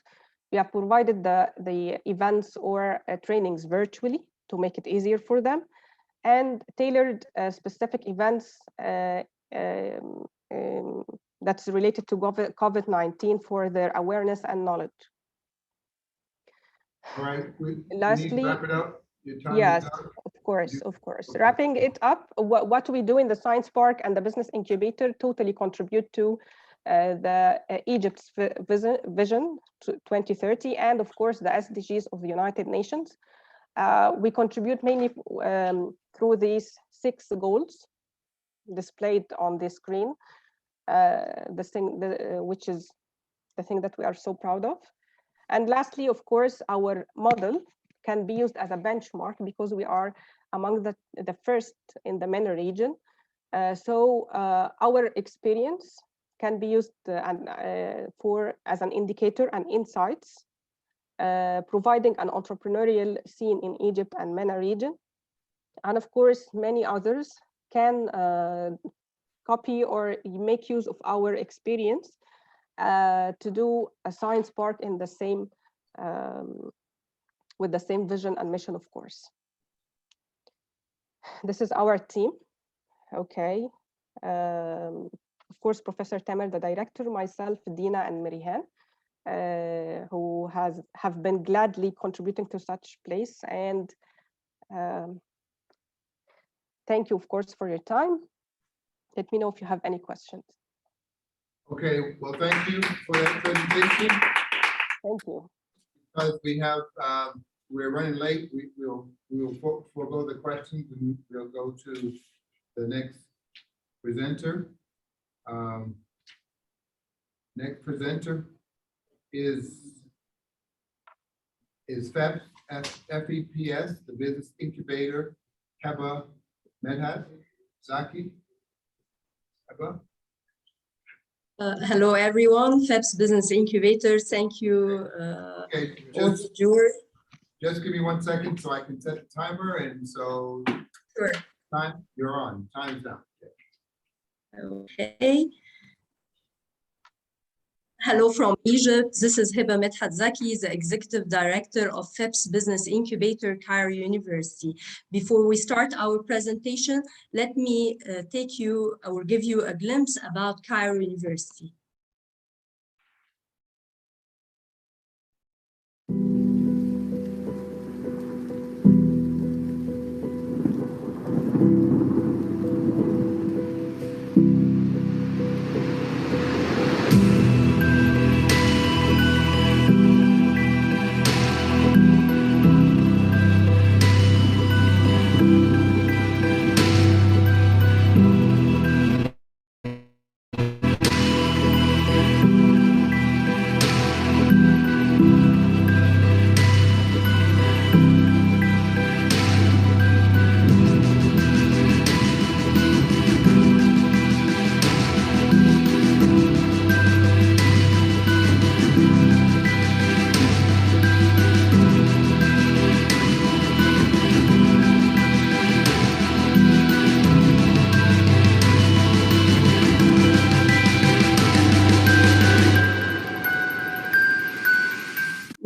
We have provided the events or trainings virtually to make it easier for them, and tailored specific events that's related to COVID-19 for their awareness and knowledge. All right. Lastly, need to wrap it up. Your time yes, is up. of course. Wrapping it up, what we do in the Science Park and the Business Incubator totally contribute to the Egypt's vision to 2030, and of course the SDGs of the United Nations. We contribute mainly through these 6 goals displayed on the screen, which is the thing that we are so proud of. And lastly, of course, our model can be used as a benchmark because we are among the first in the MENA region. So our experience can be used as an indicator and insights, providing an entrepreneurial scene in Egypt and MENA region. And of course, many others can copy or make use of our experience to do a science park in the same, with the same vision and mission, of course. This is our team. Okay. Of course, Professor Tamer, the director, myself, Dina, and Mirihan, who have been gladly contributing to such place. And thank you, of course, for your time. Let me know if you have any questions. Okay, well, thank you for that presentation. Thank you. Because we have, we're running late, we'll forego the questions and we'll go to the next presenter. Next presenter is FEPS, FEPS, the Business Incubator, Heba, Medhat, Zaki. Heba. Hello, everyone. FEPS Business Incubator. Thank you. Okay, just give me 1 second so I can set the timer. And so, sure. Time, you're on. Time's down. Okay. Hello from Egypt. This is Heba Medhat Zaki, the Executive Director of FEPS Business Incubator, Cairo University. Before we start our presentation, let me take you or give you a glimpse about Cairo University.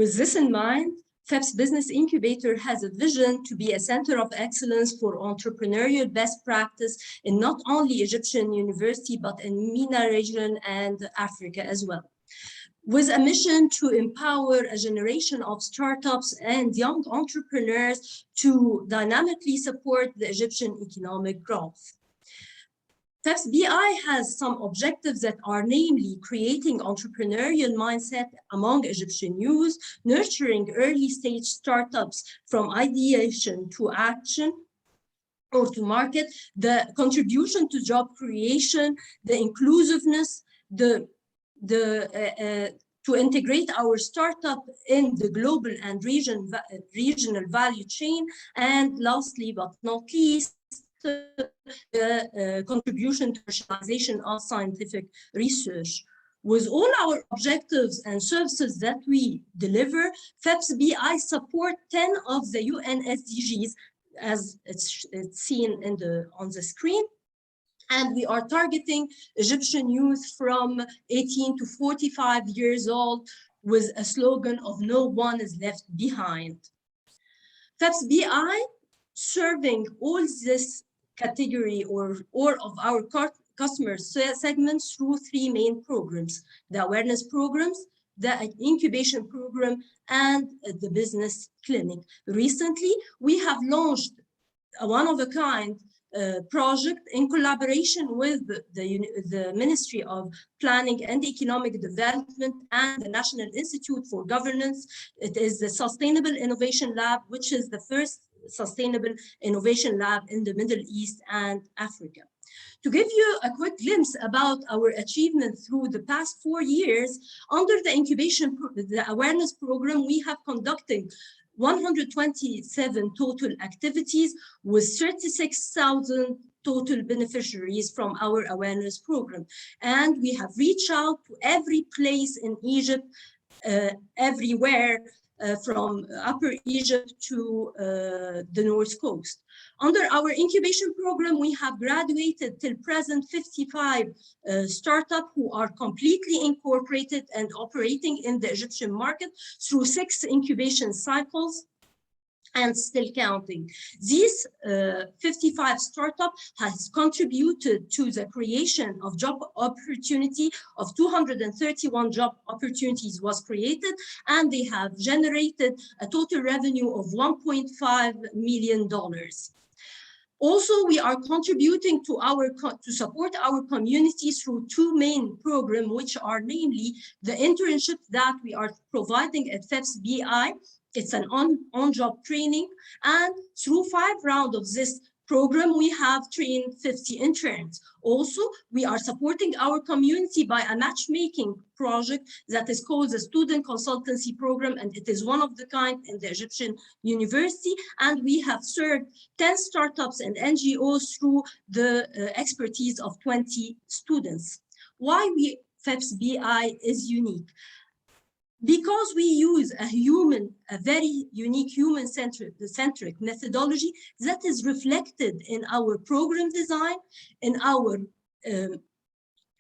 With this in mind, FEPS Business Incubator has a vision to be a center of excellence for entrepreneurial best practice in not only Egyptian university, but in MENA region and Africa as well. With a mission to empower a generation of startups and young entrepreneurs to dynamically support the Egyptian economic growth. FEPS BI has some objectives that are namely creating entrepreneurial mindset among Egyptian youth, nurturing early stage startups from ideation to action or to market, the contribution to job creation, the inclusiveness, to integrate our startup in the global and regional value chain, and lastly but not least, the contribution to commercialization of scientific research. With all our objectives and services that we deliver, FEPS BI support 10 of the UN SDGs, as it's seen on the screen. And we are targeting Egyptian youth from 18 to 45 years old with a slogan of "No one is left behind." FEPS BI serving all this category or of our customer segments through three main programs: the awareness programs, the incubation program, and the business clinic. Recently, we have launched a one-of-a-kind project in collaboration with the Ministry of Planning and Economic Development and the National Institute for Governance. It is the Sustainable Innovation Lab, which is the first sustainable innovation lab in the Middle East and Africa. To give you a quick glimpse about our achievement through the past 4 years, under the awareness program, we have conducted 127 total activities with 36,000 total beneficiaries from our awareness program. And we have reached out to every place in Egypt, everywhere, from Upper Egypt to the North Coast. Under our incubation program, we have graduated till present 55 startups who are completely incorporated and operating in the Egyptian market through 6 incubation cycles and still counting. These 55 startups has contributed to the creation of job opportunity of 231 job opportunities was created, and they have generated a total revenue of $1.5 million. Also, we are contributing to support our community through 2 main programs, which are namely the internship that we are providing at FEPS BI. It's an on-job training, and through 5 rounds of this program, we have trained 50 interns. Also, we are supporting our community by a matchmaking project that is called the Student Consultancy Program, and it is one of the kind in the Egyptian university. And we have served 10 startups and NGOs through the expertise of 20 students. Why FEPS BI is unique? Because we use a very unique human-centric methodology that is reflected in our program design, in our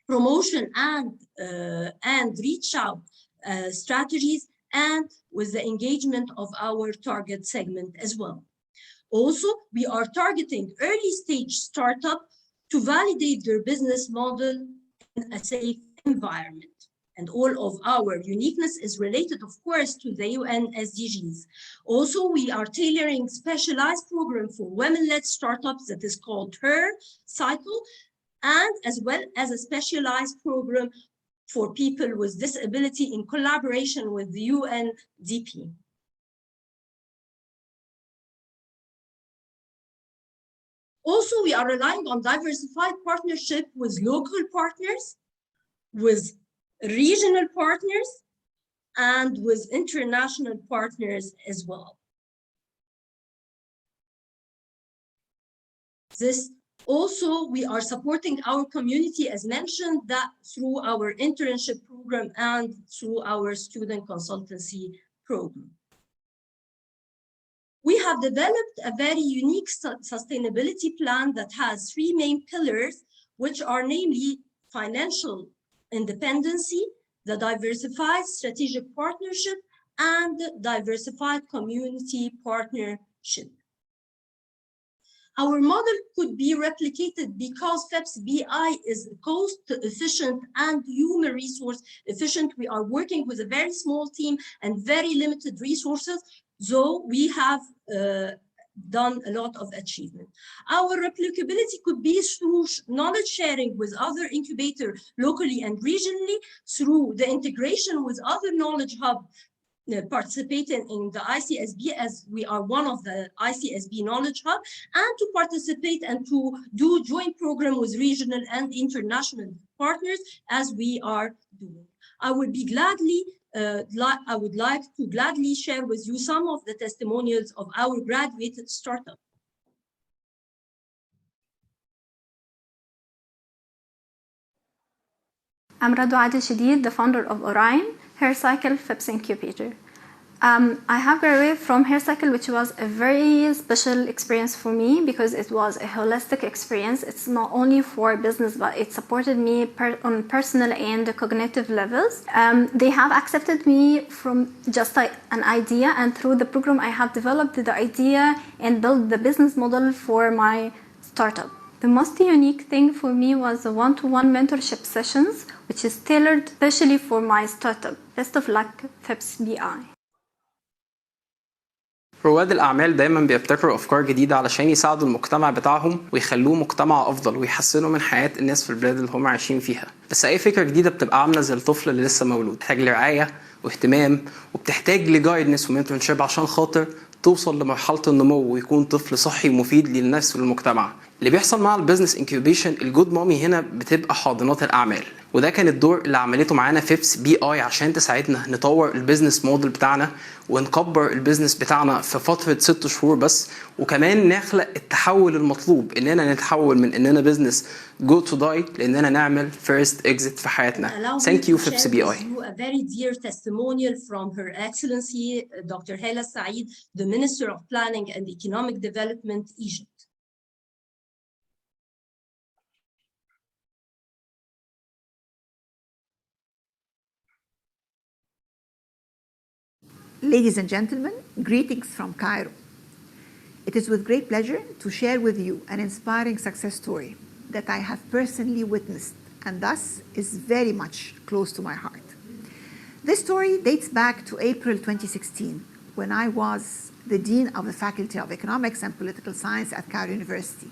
promotion and reach out strategies, and with the engagement of our target segment as well. Also, we are targeting early stage startup to validate their business model in a safe environment. And all of our uniqueness is related, of course, to the UN SDGs. Also, we are tailoring specialized program for women-led startups that is called HER Cycle, and as well as a specialized program for people with disability in collaboration with the UNDP. Also, we are relying on diversified partnership with local partners, with regional partners, and with international partners as well. Also, we are supporting our community, as mentioned, that through our internship program and through our student consultancy program. We have developed a very unique sustainability plan that has 3 main pillars, which are namely financial independency, the diversified strategic partnership, and diversified community partnership. Our model could be replicated because FEPS BI is cost efficient and human resource efficient. We are working with a very small team and very limited resources, so we have done a lot of achievement. Our replicability could be through knowledge sharing with other incubators locally and regionally, through the integration with other knowledge hubs participating in the ICSB, as we are one of the ICSB knowledge hub, and to participate and to do joint program with regional and international partners as we are doing. I would be gladly I would like to gladly share with you some of the testimonials of our graduated startup. I'm Radwa Shahid, the founder of Orion Haircycle FEPS Incubator. I have graduated from Haircycle, which was a very special experience for me because it was a holistic experience. It's not only for business, but it supported me on personal and cognitive levels. They have accepted me from just like an idea, and through the program I have developed the idea and built the business model for my startup. The most unique thing for me was the one-to-one mentorship sessions, which is tailored especially for my startup. Best of luck, FEPS BI. رواد الأعمال دايما بيبتكروا أفكار جديدة علشان يساعدوا المجتمع بتاعهم ويخلوه مجتمع أفضل ويحسنوا من حياة الناس في البلاد اللي هم عايشين فيها. بس أي فكرة جديدة بتبقى عاملة زي الطفل اللي لسه مولود، بتحتاج لرعاية واهتمام وبتحتاج لجايدنس ومنتورشيب عشان خاطر توصل لمرحلة النمو ويكون طفل صحي ومفيد للنفس والمجتمع. اللي بيحصل مع البيزنس انكيوبيشن، الجود مامي هنا بتبقى حاضنات الأعمال، وده كان الدور اللي عملته معانا فيبس بي اي عشان تساعدنا نطور البيزنس موديل بتاعنا ونكبر البيزنس بتاعنا في فترة 6 شهور بس، وكمان نخلق التحول المطلوب اننا نتحول من اننا بيزنس جو تو داي لاننا نعمل فيرست اكزيت في حياتنا. Thank you فيبس بي اي. A very dear testimonial from Her Excellency Dr. Hala Saeed, the Minister of Planning and Economic Development, Egypt. Ladies and gentlemen, greetings from Cairo. It is with great pleasure to share with you an inspiring success story that I have personally witnessed and thus is very much close to my heart. This story dates back to April 2016, when I was the Dean of the Faculty of Economics and Political Science at Cairo University,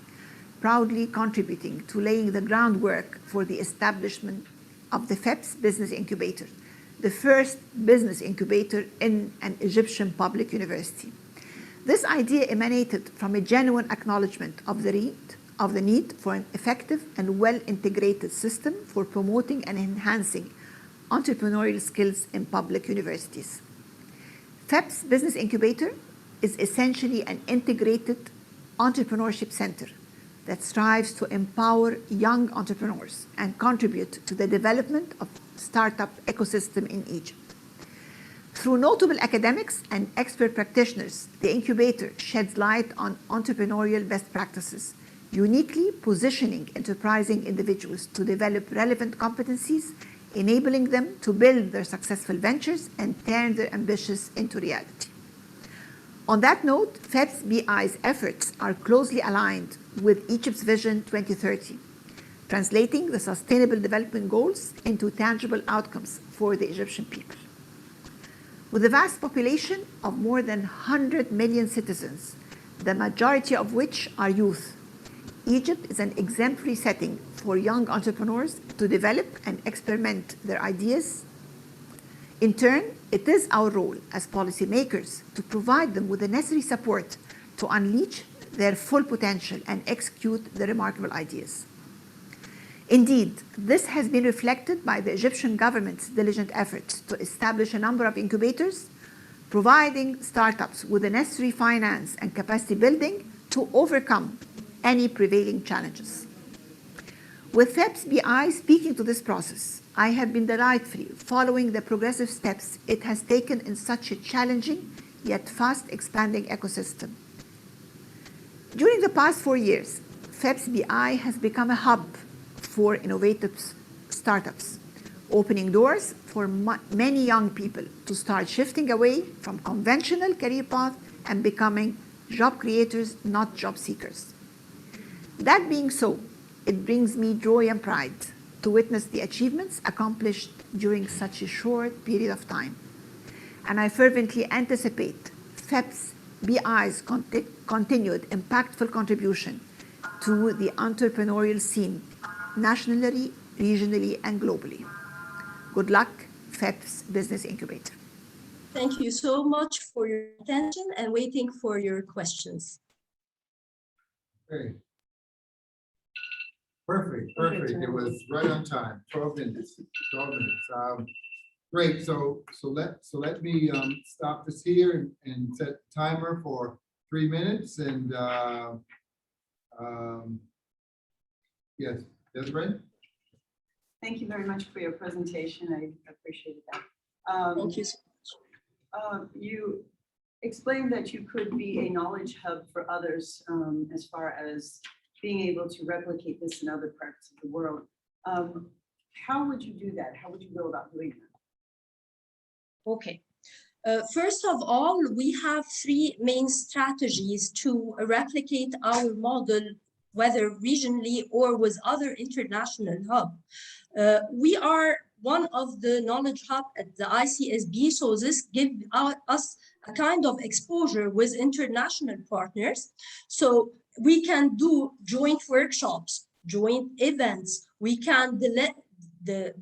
proudly contributing to laying the groundwork for the establishment of the FEPS Business Incubator, the first business incubator in an Egyptian public university. This idea emanated from a genuine acknowledgement of the need for an effective and well-integrated system for promoting and enhancing entrepreneurial skills in public universities. FEPS Business Incubator is essentially an integrated entrepreneurship center that strives to empower young entrepreneurs and contribute to the development of startup ecosystem in Egypt. Through notable academics and expert practitioners, the incubator sheds light on entrepreneurial best practices, uniquely positioning enterprising individuals to develop relevant competencies, enabling them to build their successful ventures and turn their ambitions into reality. On that note, FEPS BI's efforts are closely aligned with Egypt's Vision 2030, translating the Sustainable Development Goals into tangible outcomes for the Egyptian people. With a vast population of more than 100 million citizens, the majority of which are youth, Egypt is an exemplary setting for young entrepreneurs to develop and experiment their ideas. In turn, it is our role as policymakers to provide them with the necessary support to unleash their full potential and execute their remarkable ideas. Indeed, this has been reflected by the Egyptian government's diligent efforts to establish a number of incubators, providing startups with the necessary finance and capacity building to overcome any prevailing challenges. With FEPS BI speaking to this process, I have been delightfully following the progressive steps it has taken in such a challenging yet fast expanding ecosystem. During the past 4 years, FEPS BI has become a hub for innovative startups, opening doors for many young people to start shifting away from conventional career path and becoming job creators, not job seekers. That being so, it brings me joy and pride to witness the achievements accomplished during such a short period of time. And I fervently anticipate FEPS BI's continued impactful contribution to the entrepreneurial scene nationally, regionally, and globally. Good luck, FEPS Business Incubator. Thank you so much for your attention and waiting for your questions. Okay. Perfect. It was right on time, 12 minutes, 12 minutes. Great, so let me stop this here and set timer for 3 minutes and yes, Desarae? Thank you very much for your presentation. I appreciated that. Thank you so much. You explained that you could be a knowledge hub for others as far as being able to replicate this in other parts of the world. How would you do that? How would you go about doing that? Okay. First of all, we have 3 main strategies to replicate our model, whether regionally or with other international hubs. We are one of the knowledge hub at the ICSB, so this gives us a kind of exposure with international partners. So we can do joint workshops, joint events. We can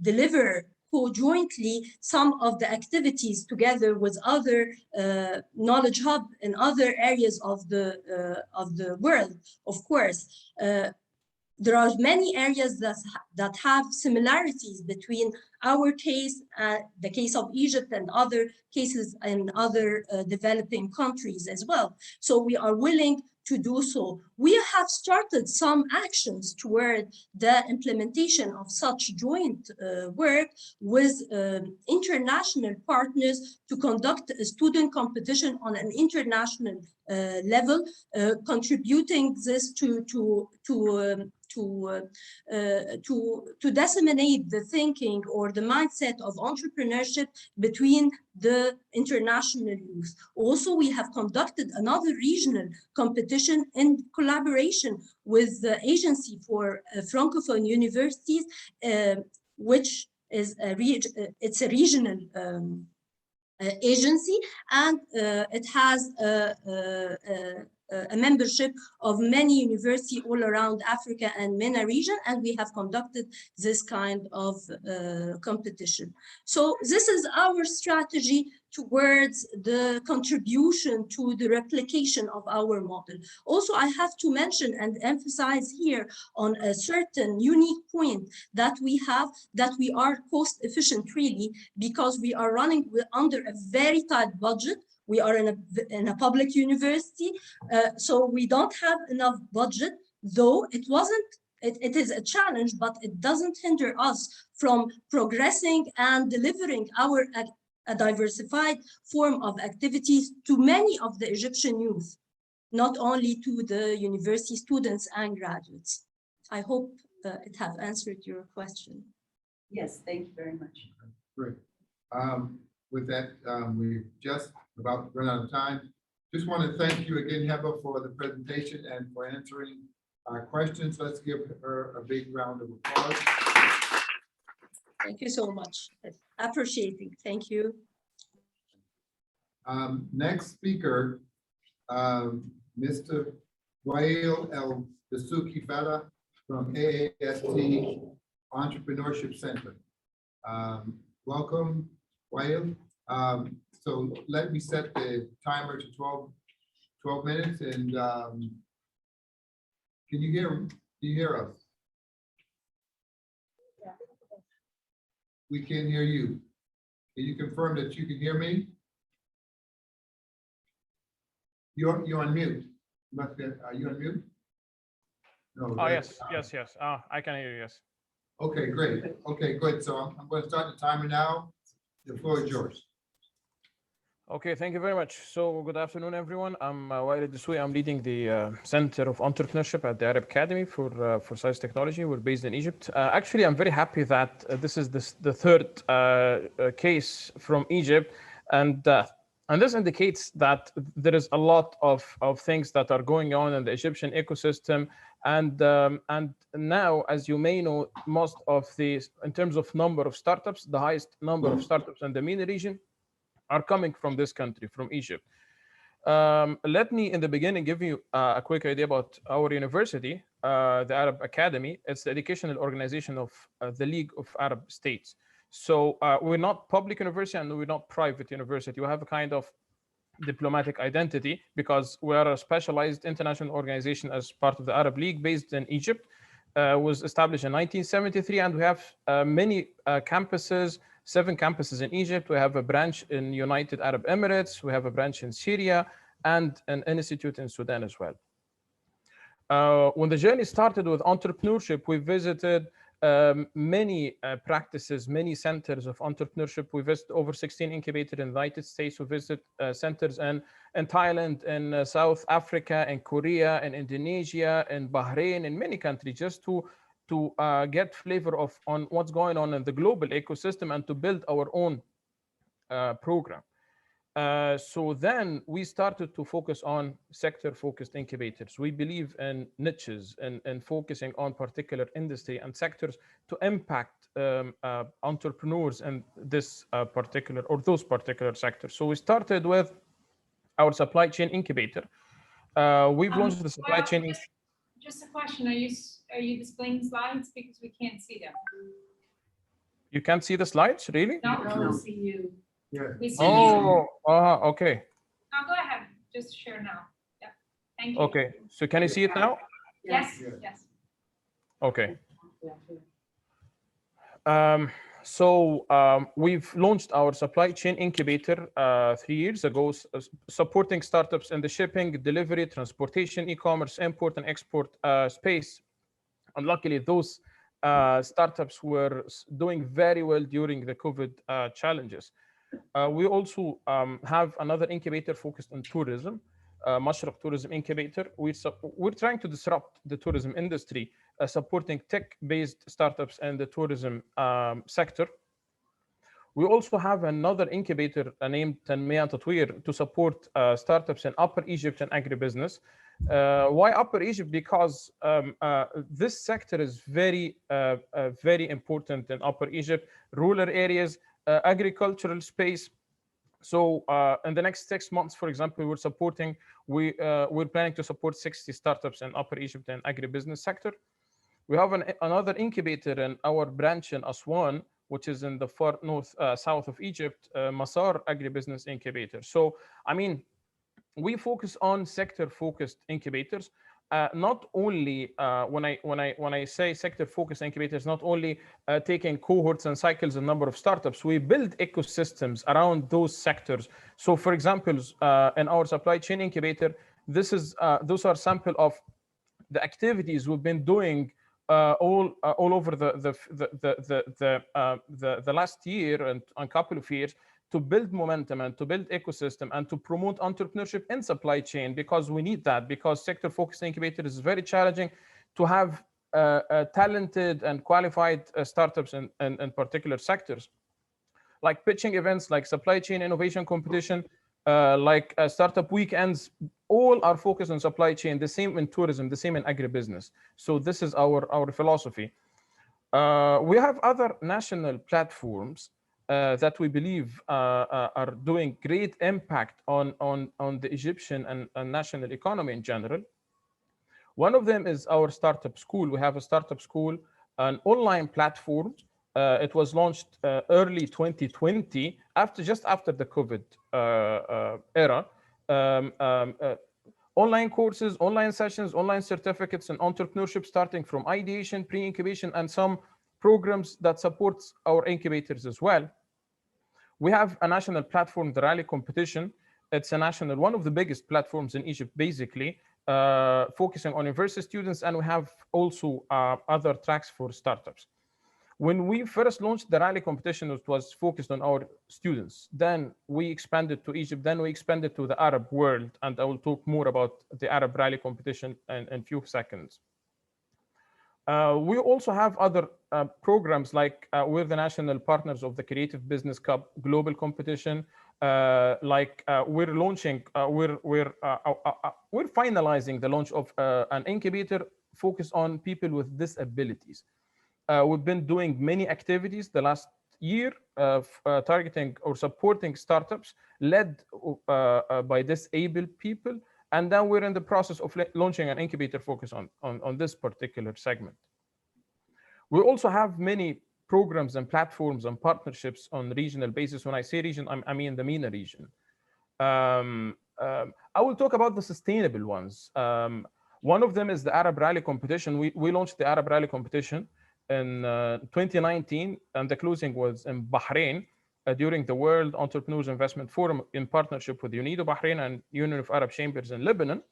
deliver co-jointly some of the activities together with other knowledge hub in other areas of the world. Of course, there are many areas that have similarities between our case, the case of Egypt, and other cases in other developing countries as well. So we are willing to do so. We have started some actions toward the implementation of such joint work with international partners to conduct a student competition on an international level, contributing this to disseminate the thinking or the mindset of entrepreneurship between the international youth. Also, we have conducted another regional competition in collaboration with the Agency for Francophone Universities, which is it's a regional agency, and it has a membership of many universities all around Africa and MENA region, and we have conducted this kind of competition. So this is our strategy towards the contribution to the replication of our model. Also, I have to mention and emphasize here on a certain unique point that we have, that we are cost efficient really, because we are running under a very tight budget. We are in a public university, so we don't have enough budget, though it is a challenge, but it doesn't hinder us from progressing and delivering a diversified form of activities to many of the Egyptian youth, not only to the university students and graduates. I hope it has answered your question. Yes, thank you very much. Great. With that, we're just about to run out of time. Just want to thank you again, Heba, for the presentation and for answering our questions. Let's give her a big round of applause. Thank you so much. Appreciating. Thank you. Next speaker, Mr. Wael Eldesouki Bedda from AAST Entrepreneurship Center. Welcome, Wael. So let me set the timer to 12 minutes, and can you hear us? We can hear you. Can you confirm that you can hear me? You're on mute. Are you on mute? No. Oh, yes. I can hear you, yes. Okay, great. Okay, good. So I'm going to start the timer now. The floor is yours. Okay, thank you very much. So good afternoon, everyone. I'm Wael Eldesouki. I'm leading the Center of Entrepreneurship at the Arab Academy for Science Technology. We're based in Egypt. Actually, I'm very happy that this is the third case from Egypt, and this indicates that there is a lot of things that are going on in the Egyptian ecosystem. And now, as you may know, most of these, in terms of number of startups, the highest number of startups in the MENA region are coming from this country, from Egypt. Let me, in the beginning, give you a quick idea about our university, the Arab Academy. It's the educational organization of the League of Arab States. So we're not public university and we're not private university. We have a kind of diplomatic identity because we are a specialized international organization as part of the Arab League based in Egypt. Was established in 1973, and we have many campuses, 7 campuses in Egypt. We have a branch in United Arab Emirates. We have a branch in Syria and an institute in Sudan as well. When the journey started with entrepreneurship, we visited many practices, many centers of entrepreneurship. We visited over 16 incubators in the United States. We visited centers in Thailand, in South Africa, in Korea, in Indonesia, in Bahrain, in many countries, just to get flavor on what's going on in the global ecosystem and to build our own program. So then we started to focus on sector-focused incubators. We believe in niches and focusing on particular industry and sectors to impact entrepreneurs in this particular or those particular sectors. So we started with our supply chain incubator. We've launched the supply chain. Just a question: Are you displaying slides because we can't see them? You can't see the slides, really? No, we don't see you. Yeah. We see you. Okay. No, go ahead. Just share now. Yeah. Thank you. Okay. So can you see it now? Yes. Yes. Okay. We've launched our supply chain incubator 3 years ago, supporting startups in the shipping, delivery, transportation, e-commerce, import and export space. And luckily, those startups were doing very well during the COVID challenges. We also have another incubator focused on tourism, Mashraq Tourism Incubator. We're trying to disrupt the tourism industry, supporting tech-based startups in the tourism sector. We also have another incubator named Tanmiyah and Tatweer to support startups in Upper Egypt and agribusiness. Why Upper Egypt? Because this sector is very, very important in Upper Egypt, rural areas, agricultural space. So in the next 6 months, for example, we're planning to support 60 startups in Upper Egypt and agribusiness sector. We have another incubator in our branch in Aswan, which is in the far north, south of Egypt, Masar Agribusiness Incubator. So, I mean, we focus on sector-focused incubators. Not only when I say sector-focused incubators, not only taking cohorts and cycles and number of startups, we build ecosystems around those sectors. So, for example, in our supply chain incubator, those are sample of the activities we've been doing all over the last year and a couple of years to build momentum and to build ecosystem and to promote entrepreneurship in supply chain, because we need that, because sector focused incubator is very challenging to have talented and qualified startups in particular sectors, like pitching events, like supply chain innovation competition, like startup weekends, all are focused on supply chain, the same in tourism, the same in agribusiness. So this is our philosophy. We have other national platforms that we believe are doing great impact on the Egyptian and national economy in general. One of them is our startup school. We have a startup school, an online platform. It was launched early 2020, just after the COVID era. Online courses, online sessions, online certificates in entrepreneurship, starting from ideation, pre-incubation, and some programs that supports our incubators as well. We have a national platform, the Rally Competition. It's a national, one of the biggest platforms in Egypt, basically, focusing on university students, and we have also other tracks for startups. When we first launched the rally competition, it was focused on our students. Then we expanded to Egypt. Then we expanded to the Arab world. And I will talk more about the Arab rally competition in a few seconds. We also have other programs like we're the national partners of the Creative Business Cup global competition. We're launching, we're finalizing the launch of an incubator focused on people with disabilities. We've been doing many activities the last year targeting or supporting startups led by disabled people. And then we're in the process of launching an incubator focus on this particular segment. We also have many programs and platforms and partnerships on regional basis. When I say region, I mean the MENA region. I will talk about the sustainable ones. One of them is the Arab Rally competition. We launched the Arab Rally competition in 2019, and the closing was in Bahrain during the World Entrepreneurs Investment Forum in partnership with UNIDO Bahrain and Union of Arab Chambers in Lebanon.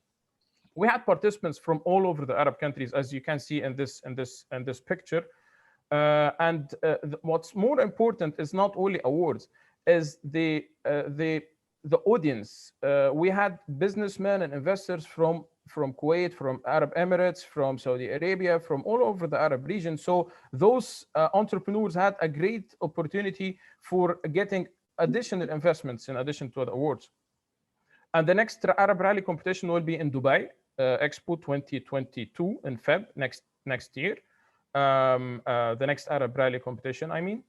We had participants from all over the Arab countries, as you can see in this picture. What's more important is not only awards, is the audience. We had businessmen and investors from Kuwait, from Arab Emirates, from Saudi Arabia, from all over the Arab region. So those entrepreneurs had a great opportunity for getting additional investments in addition to the awards. And the next Arab Rally competition will be in Dubai, Expo 2022 in Feb next year. The next Arab Rally competition, I mean.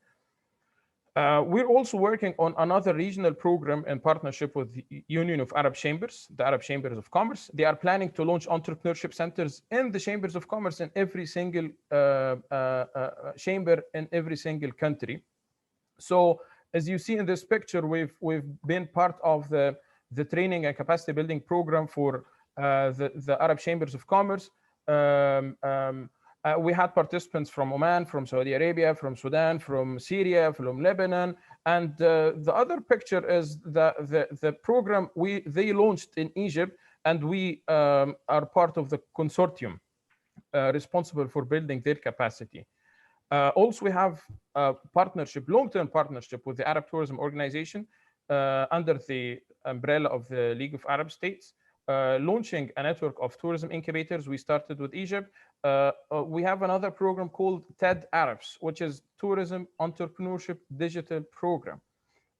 We're also working on another regional program in partnership with the Union of Arab Chambers, the Arab Chambers of Commerce. They are planning to launch entrepreneurship centers in the Chambers of Commerce in every single chamber in every single country. So as you see in this picture, we've been part of the training and capacity building program for the Arab Chambers of Commerce. We had participants from Oman, from Saudi Arabia, from Sudan, from Syria, from Lebanon. And the other picture is the program they launched in Egypt, and we are part of the consortium responsible for building their capacity. Also, we have a partnership, long-term partnership with the Arab Tourism Organization under the umbrella of the League of Arab States, launching a network of tourism incubators. We started with Egypt. We have another program called TED Arabs, which is Tourism Entrepreneurship Digital Program,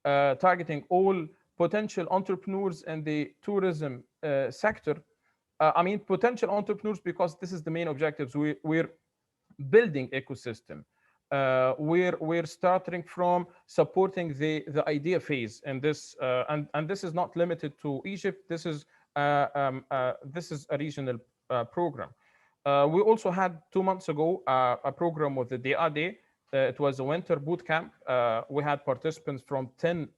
targeting all potential entrepreneurs in the tourism sector. I mean, potential entrepreneurs, because this is the main objectives. We're building ecosystem. We're starting from supporting the idea phase, and this is not limited to Egypt. This is a regional program. We also had 2 months ago a program with the Desarae. It was a winter boot camp. We had participants from 10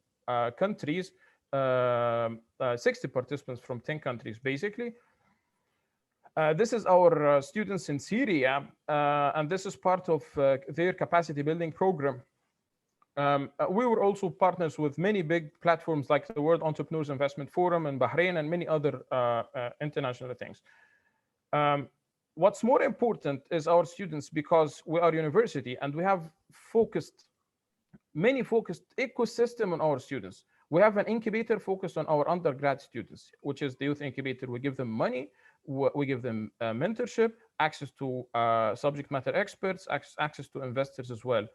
countries, 60 participants from 10 countries, basically. This is our students in Syria, and this is part of their capacity building program. We were also partners with many big platforms like the World Entrepreneurs Investment Forum in Bahrain and many other international things. What's more important is our students, because we are university and we have many focused ecosystem on our students. We have an incubator focused on our undergrad students, which is the youth incubator. We give them money, we give them mentorship, access to subject matter experts, access to investors as well.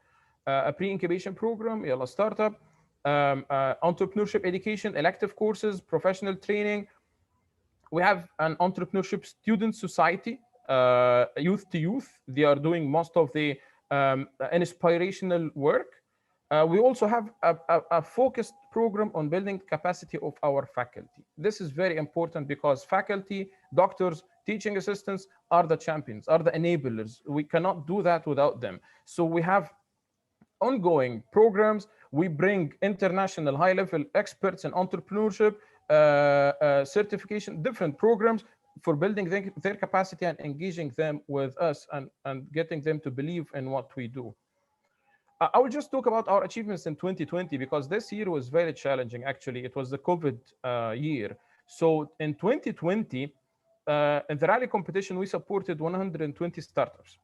A pre-incubation program, Yalla Startup, entrepreneurship education, elective courses, professional training. We have an entrepreneurship student society, youth to youth. They are doing most of the inspirational work. We also have a focused program on building capacity of our faculty. This is very important because faculty, doctors, teaching assistants are the champions, are the enablers. We cannot do that without them. So we have ongoing programs. We bring international high-level experts in entrepreneurship, certification, different programs for building their capacity and engaging them with us and getting them to believe in what we do. I will just talk about our achievements in 2020 because this year was very challenging. Actually, it was the COVID year. So in 2020, in the rally competition, we supported 120 startups.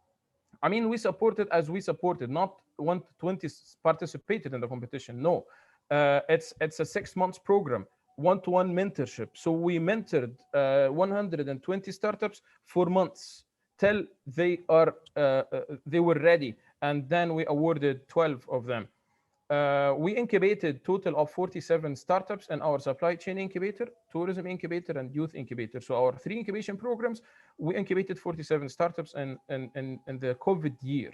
I mean, we supported as we supported, not 120 participated in the competition. No, it's a 6 months program, one-to-one mentorship. So we mentored 120 startups for months till they were ready, and then we awarded 12 of them. We incubated total of 47 startups in our supply chain incubator, tourism incubator, and youth incubator. So our 3 incubation programs, we incubated 47 startups in the COVID year.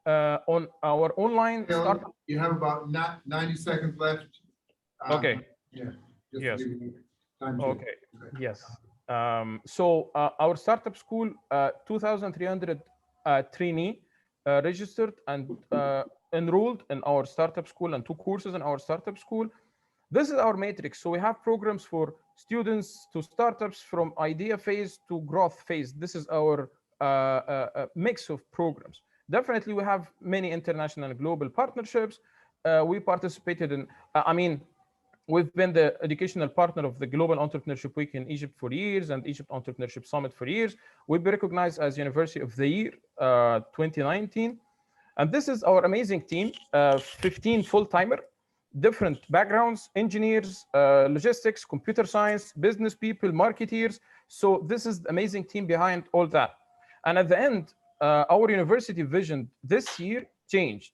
On our online startup. You have about 90 seconds left. Okay. Yeah. Yes. Time to- Okay. Yes. So our startup school, 2,300 trainee registered and enrolled in our startup school and took courses in our startup school. This is our matrix. So we have programs for students to startups from idea phase to growth phase. This is our mix of programs. Definitely, we have many international and global partnerships. We participated in, we've been the educational partner of the Global Entrepreneurship Week in Egypt for years and Egypt Entrepreneurship Summit for years. We've been recognized as University of the Year 2019. And this is our amazing team, 15 full-timer, different backgrounds, engineers, logistics, computer science, business people, marketeers. So this is the amazing team behind all that. And at the end, our university vision this year changed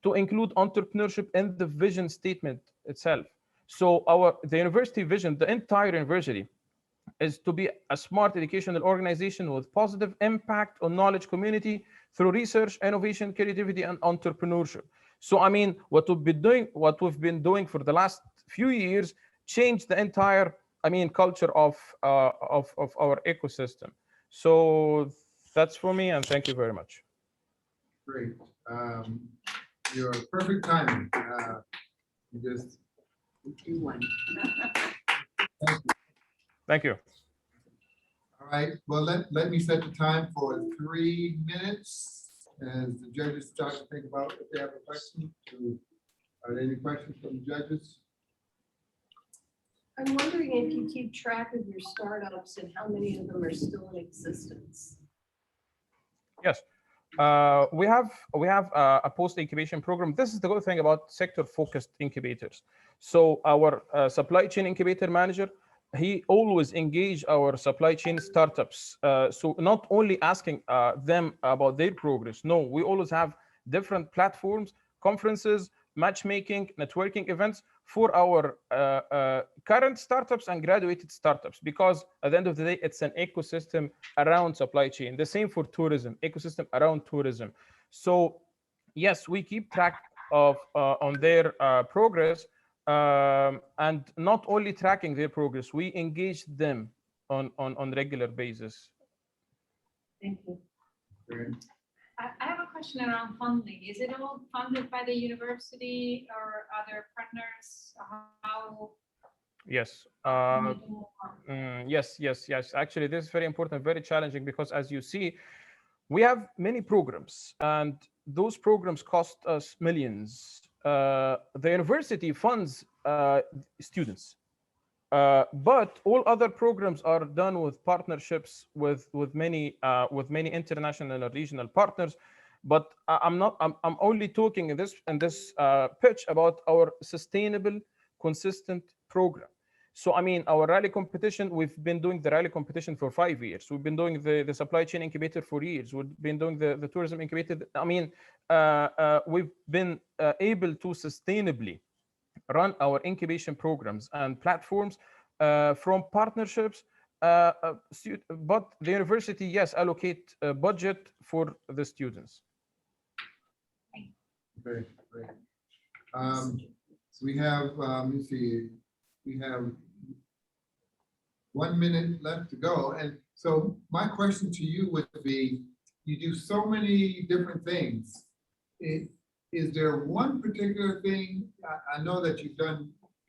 to include entrepreneurship in the vision statement itself. So the university vision, the entire university, is to be a smart educational organization with positive impact on knowledge community through research, innovation, creativity, and entrepreneurship. So what we've been doing for the last few years changed the entire culture of our ecosystem. So that's for me, and thank you very much. Great. Your perfect timing. You just You won. Thank you. Thank you. All right, well, let me set the time for 3 minutes as the judges start to think about if they have a question. Are there any questions from the judges? I'm wondering if you keep track of your startups and how many of them are still in existence. Yes. We have a post incubation program. This is the good thing about sector focused incubators. So our supply chain incubator manager, he always engage our supply chain startups. So not only asking them about their progress. No, we always have different platforms, conferences, matchmaking, networking events for our current startups and graduated startups, because at the end of the day, it's an ecosystem around supply chain. The same for tourism, ecosystem around tourism. So yes, we keep track of on their progress, and not only tracking their progress, we engage them on regular basis. Thank you. I have a question around funding. Is it all funded by the university or other partners? How? Yes. Yes. Actually, this is very important, very challenging, because as you see, we have many programs, and those programs cost us millions. The university funds students, but all other programs are done with partnerships with many international and regional partners. But I'm only talking in this pitch about our sustainable, consistent program. So our rally competition, we've been doing the rally competition for 5 years. We've been doing the supply chain incubator for years. We've been doing the tourism incubator. We've been able to sustainably run our incubation programs and platforms from partnerships. But the university, yes, allocate a budget for the students. Great. We have, let me see, we have 1 minute left to go. And so my question to you would be, you do so many different things. Is there one particular thing? I know that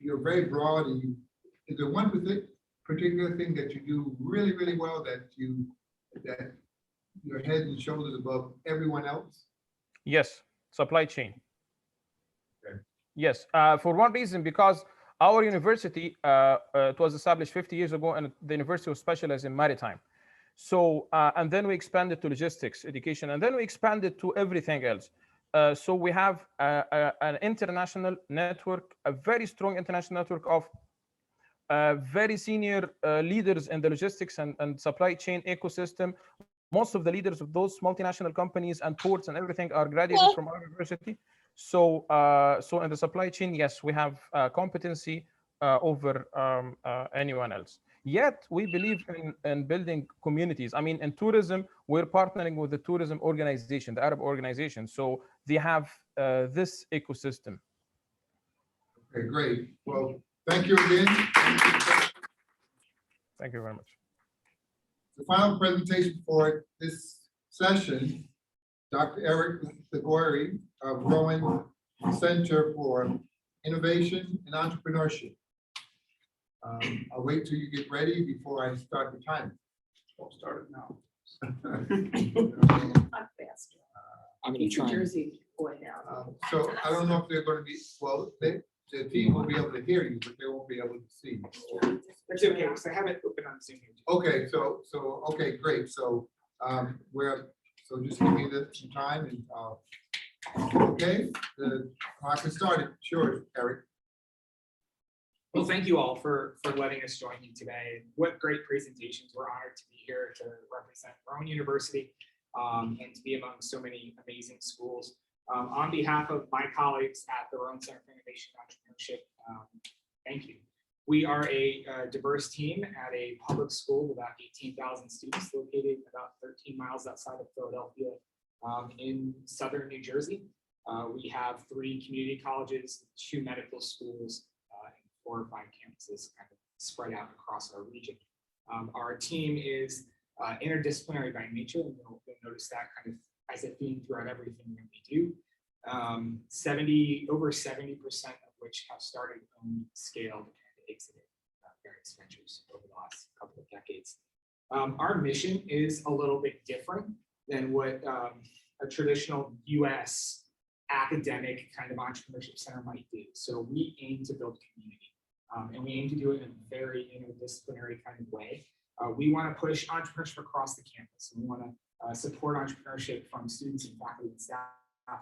you're very broad, and is there one particular thing that you do really, really well that you're head and shoulders above everyone else? Yes, supply chain. Okay. Yes, for one reason, because our university, it was established 50 years ago, and the university was specialized in maritime. So, and then we expanded to logistics, education, and then we expanded to everything else. So we have an international network, a very strong international network of very senior leaders in the logistics and supply chain ecosystem. Most of the leaders of those multinational companies and ports and everything are graduated from our university. So, so in the supply chain, yes, we have competency over anyone else. Yet we believe in building communities. I mean, in tourism, we're partnering with the tourism organization, the Arab organization. So they have this ecosystem. Okay, great. Well, thank you again. Thank you very much. The final presentation for this session, Dr. Eric Liguori of Rowan Center for Innovation and Entrepreneurship. I'll wait till you get ready before I start the timer. I'll start it now. I'm going to try. Jersey boy now. So I don't know if they're going to be, well, the team will be able to hear you, but they won't be able to see. That's okay, because I have it open on Zoom here. Okay, okay, great. So so just give me some time and okay, I can start it. Sure, Eric. Well, thank you all for letting us join you today. What great presentations. We're honored to be here to represent Rowan University and to be among so many amazing schools. On behalf of my colleagues at the Rowan Center for Innovation and Entrepreneurship, thank you. We are a diverse team at a public school with about 18,000 students located about 13 miles outside of Philadelphia in southern New Jersey. We have 3 community colleges, 2 medical schools, and 4 or 5 campuses kind of spread out across our region. Our team is interdisciplinary by nature, and you'll notice that kind of as a theme throughout everything that we do. Over 70% of which have started, owned, scaled, and exited various ventures over the last couple of decades. Our mission is a little bit different than what a traditional US academic kind of entrepreneurship center might do. So we aim to build community, and we aim to do it in a very interdisciplinary kind of way. We want to push entrepreneurship across the campus. We want to support entrepreneurship from students and faculty and staff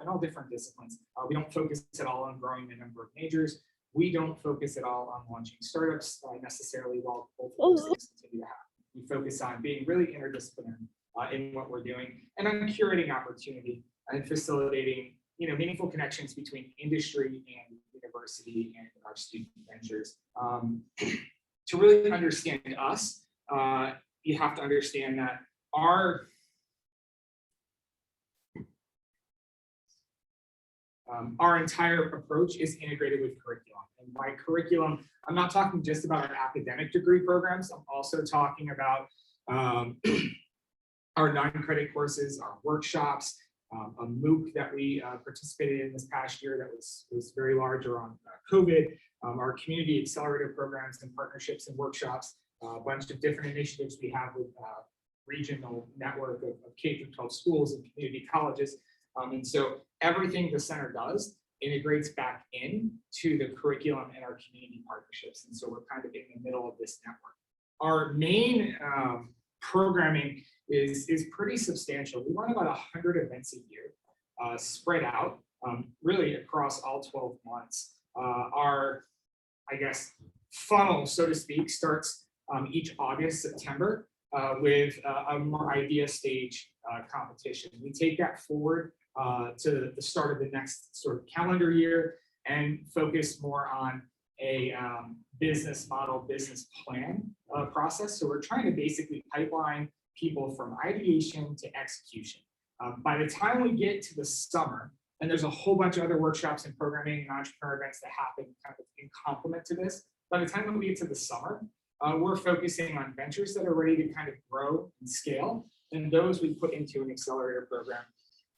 in all different disciplines. We don't focus at all on growing the number of majors. We don't focus at all on launching startups necessarily, while both of those things continue to happen. We focus on being really interdisciplinary in what we're doing, and on curating opportunity and facilitating meaningful connections between industry and university and our student ventures. To really understand us, you have to understand that our entire approach is integrated with curriculum. And by curriculum, I'm not talking just about our academic degree programs. I'm also talking about our non-credit courses, our workshops, a MOOC that we participated in this past year that was very large around COVID, our community accelerator programs and partnerships and workshops, a bunch of different initiatives we have with regional network of K-12 schools and community colleges. And so everything the center does integrates back in to the curriculum and our community partnerships. And so we're kind of in the middle of this network. Our main programming is pretty substantial. We run about 100 events a year, spread out really across all 12 months. Our, I guess, funnel, so to speak, starts each August, September with a more idea stage competition. We take that forward to the start of the next sort of calendar year and focus more on a business model, business plan process. So we're trying to basically pipeline people from ideation to execution. By the time we get to the summer, and there's a whole bunch of other workshops and programming and entrepreneur events that happen kind of in complement to this. By the time we get to the summer, we're focusing on ventures that are ready to kind of grow and scale, and those we put into an accelerator program.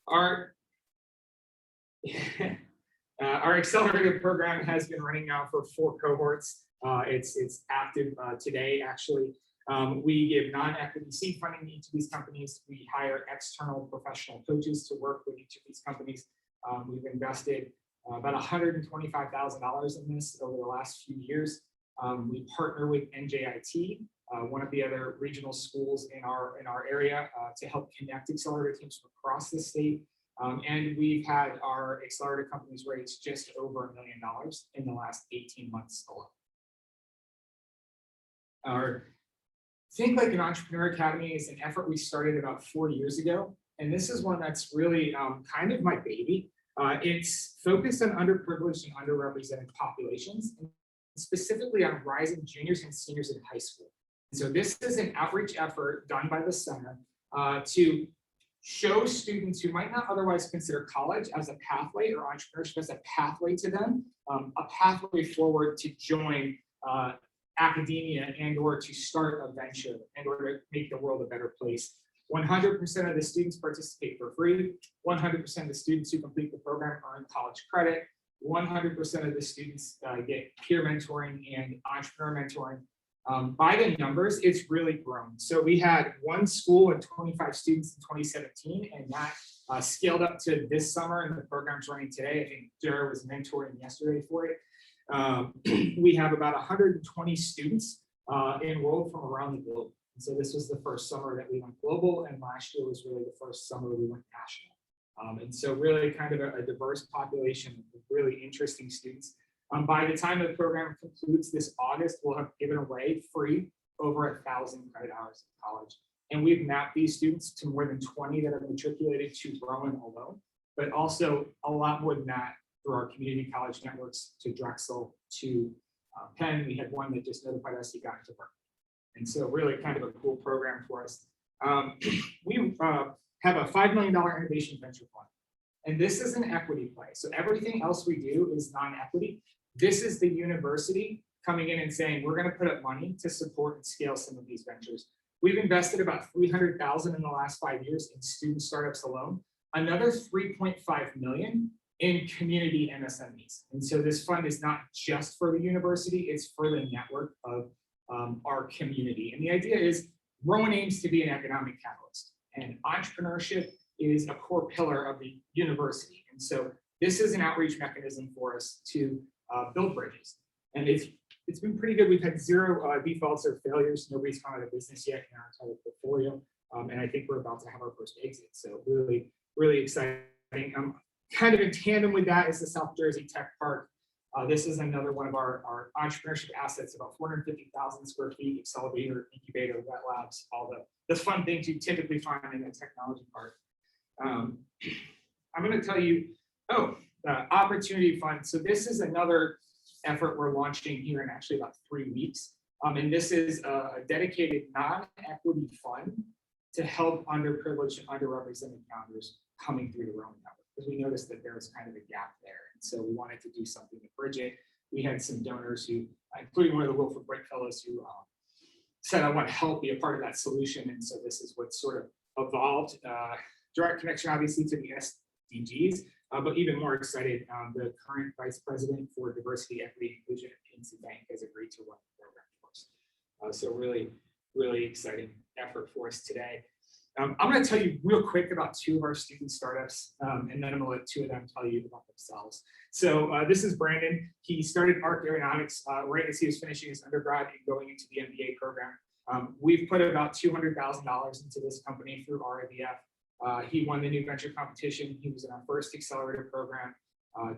Our accelerator program has been running now for 4 cohorts. It's active today, actually. We give non-equity seed funding to each of these companies. We hire external professional coaches to work with each of these companies. We've invested about $125,000 in this over the last few years. We partner with NJIT one of the other regional schools in our area to help connect accelerator teams from across the state. And we've had our accelerator companies raise just over $1 million in the last 18 months alone. Our Think Like an Entrepreneur Academy is an effort we started about 4 years ago. And this is one that's really kind of my baby. It's focused on underprivileged and underrepresented populations, and specifically on rising juniors and seniors in high school. So this is an outreach effort done by the center to show students who might not otherwise consider college as a pathway or entrepreneurship as a pathway to them, a pathway forward to join academia and or to start a venture and or to make the world a better place. 100% of the students participate for free. 100% of the students who complete the program earn college credit. 100% of the students get peer mentoring and entrepreneur mentoring. By the numbers, it's really grown. So we had one school and 25 students in 2017, and that scaled up to this summer, and the program's running today. I think Jared was mentoring yesterday for it. We have about 120 students enrolled from around the globe. And so this was the first summer that we went global, and last year was really the first summer we went national. And so really kind of a diverse population of really interesting students. By the time the program concludes this August, we'll have given away free over 1,000 credit hours of college. And we've mapped these students to more than 20 that have matriculated to Rowan alone, but also a lot more than that through our community college networks to Drexel, to Penn. We had one that just notified us he got into Berkeley. And so really kind of a cool program for us. We have a $5 million innovation venture fund. And this is an equity play. So everything else we do is non-equity. This is the university coming in and saying, we're going to put up money to support and scale some of these ventures. We've invested about $300,000 in the last 5 years in student startups alone, another $3.5 million in community MSMEs. And so this fund is not just for the university, it's for the network of our community. And the idea is Rowan aims to be an economic catalyst, and entrepreneurship is a core pillar of the university. And so this is an outreach mechanism for us to build bridges. And it's been pretty good. We've had 0 defaults or failures. Nobody's gone out of business yet in our entire portfolio. And I think we're about to have our first exit. So really, really exciting. Kind of in tandem with that is the South Jersey Tech Park. This is another one of our entrepreneurship assets, about 450,000 square feet, accelerator, incubator, wet labs, all the fun things you typically find in a technology park. I'm going to tell you, the Opportunity Fund. So this is another effort we're launching here in actually about 3 weeks. And this is a dedicated non-equity fund to help underprivileged and underrepresented founders coming through the Rowan network. Because we noticed that there was kind of a gap there. And so we wanted to do something to bridge it. We had some donors who, including one of the Wilford Brick Fellows, who said, I want to help be a part of that solution. And so this is what sort of evolved. Direct connection, obviously, to the SDGs, but even more excited, the current Vice President for Diversity, Equity, and Inclusion at PNC Bank has agreed to run the program for us. So really, really exciting effort for us today. I'm going to tell you real quick about 2 of our student startups, and then I'm going to let 2 of them tell you about themselves. So this is Brandon. He started Arc Aeronautics right as he was finishing his undergrad and going into the MBA program. We've put about $200,000 into this company through RIVF. He won the new venture competition. He was in our first accelerator program,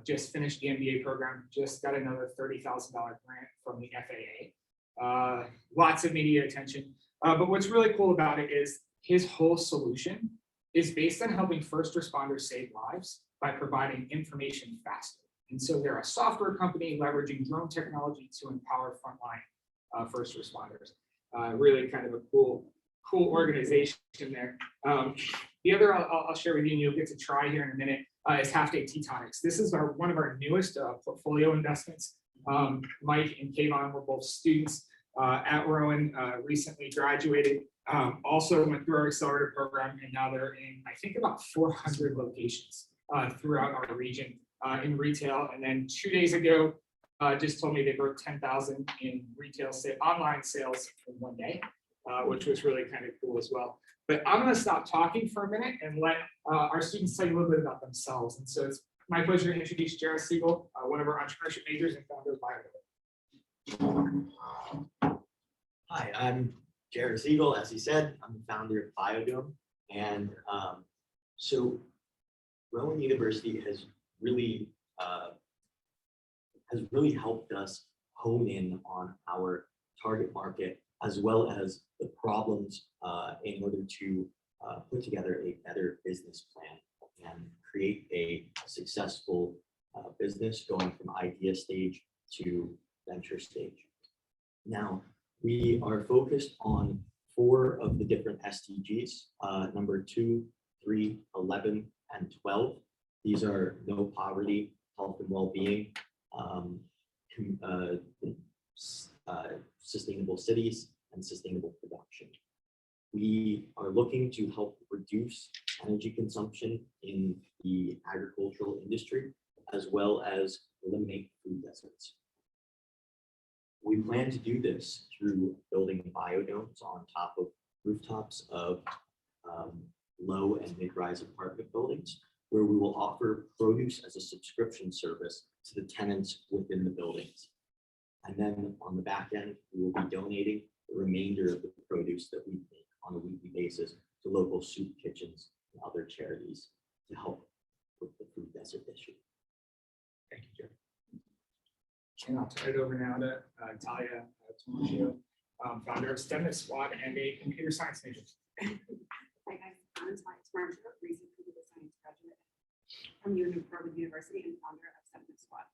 just finished the MBA program, just got another $30,000 grant from the FAA. Lots of media attention. But what's really cool about it is his whole solution is based on helping first responders save lives by providing information faster. And so they're a software company leveraging drone technology to empower frontline first responders. Really kind of a cool organization there. The other I'll share with you, and you'll get to try here in a minute, is Half Day Tectonics. This is one of our newest portfolio investments. Mike and Kayvon were both students at Rowan, recently graduated. Also went through our accelerator program, and now they're in, I think, about 400 locations throughout our region in retail. And then 2 days ago, just told me they broke 10,000 in retail online sales in 1 day, which was really kind of cool as well. But I'm going to stop talking for a minute and let our students tell you a little bit about themselves. And so it's my pleasure to introduce Jared Siegel, one of our entrepreneurship majors and founder of BioWare. Hi, I'm Jared Siegel. As he said, I'm the founder of Biodome. And so Rowan University has really helped us hone in on our target market as well as the problems in order to put together a better business plan and create a successful business going from idea stage to venture stage. Now, we are focused on 4 of the different SDGs, number 2, 3, 11, and 12. These are no poverty, health and well-being, sustainable cities, and sustainable production. We are looking to help reduce energy consumption in the agricultural industry, as well as eliminate food deserts. We plan to do this through building biodomes on top of rooftops of low and mid-rise apartment buildings, where we will offer produce as a subscription service to the tenants within the buildings. And then on the back end, we will be donating the remainder of the produce that we make on a weekly basis to local soup kitchens and other charities to help with the food desert issue. Thank you, Joe. And I'll turn it over now to Talia Tomasio, founder of STEM Squad and a computer science major. Hi guys, I'm Tomasio, recent computer science graduate from Rowan University and founder of STEM Squad.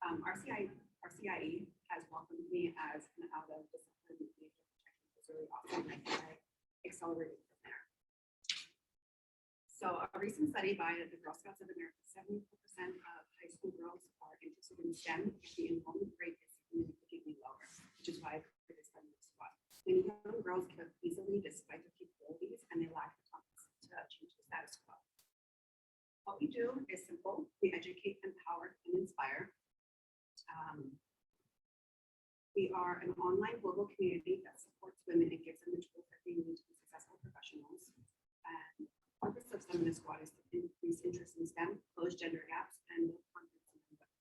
RCIE has welcomed me as an out-of-discipline major, which was really awesome. I think I accelerated from there. So a recent study by the Girl Scouts of America, 70% of high school girls are interested in STEM, and the enrollment rate is significantly lower, which is why I created STEM Squad. Many young girls give up easily despite their capabilities, and they lack the confidence to change the status quo. What we do is simple. We educate, empower, and inspire. We are an online global community that supports women and gives them the tools that they need to be successful professionals. And the purpose of STEM Squad is to increase interest in STEM, close gender gaps, and build confidence in them.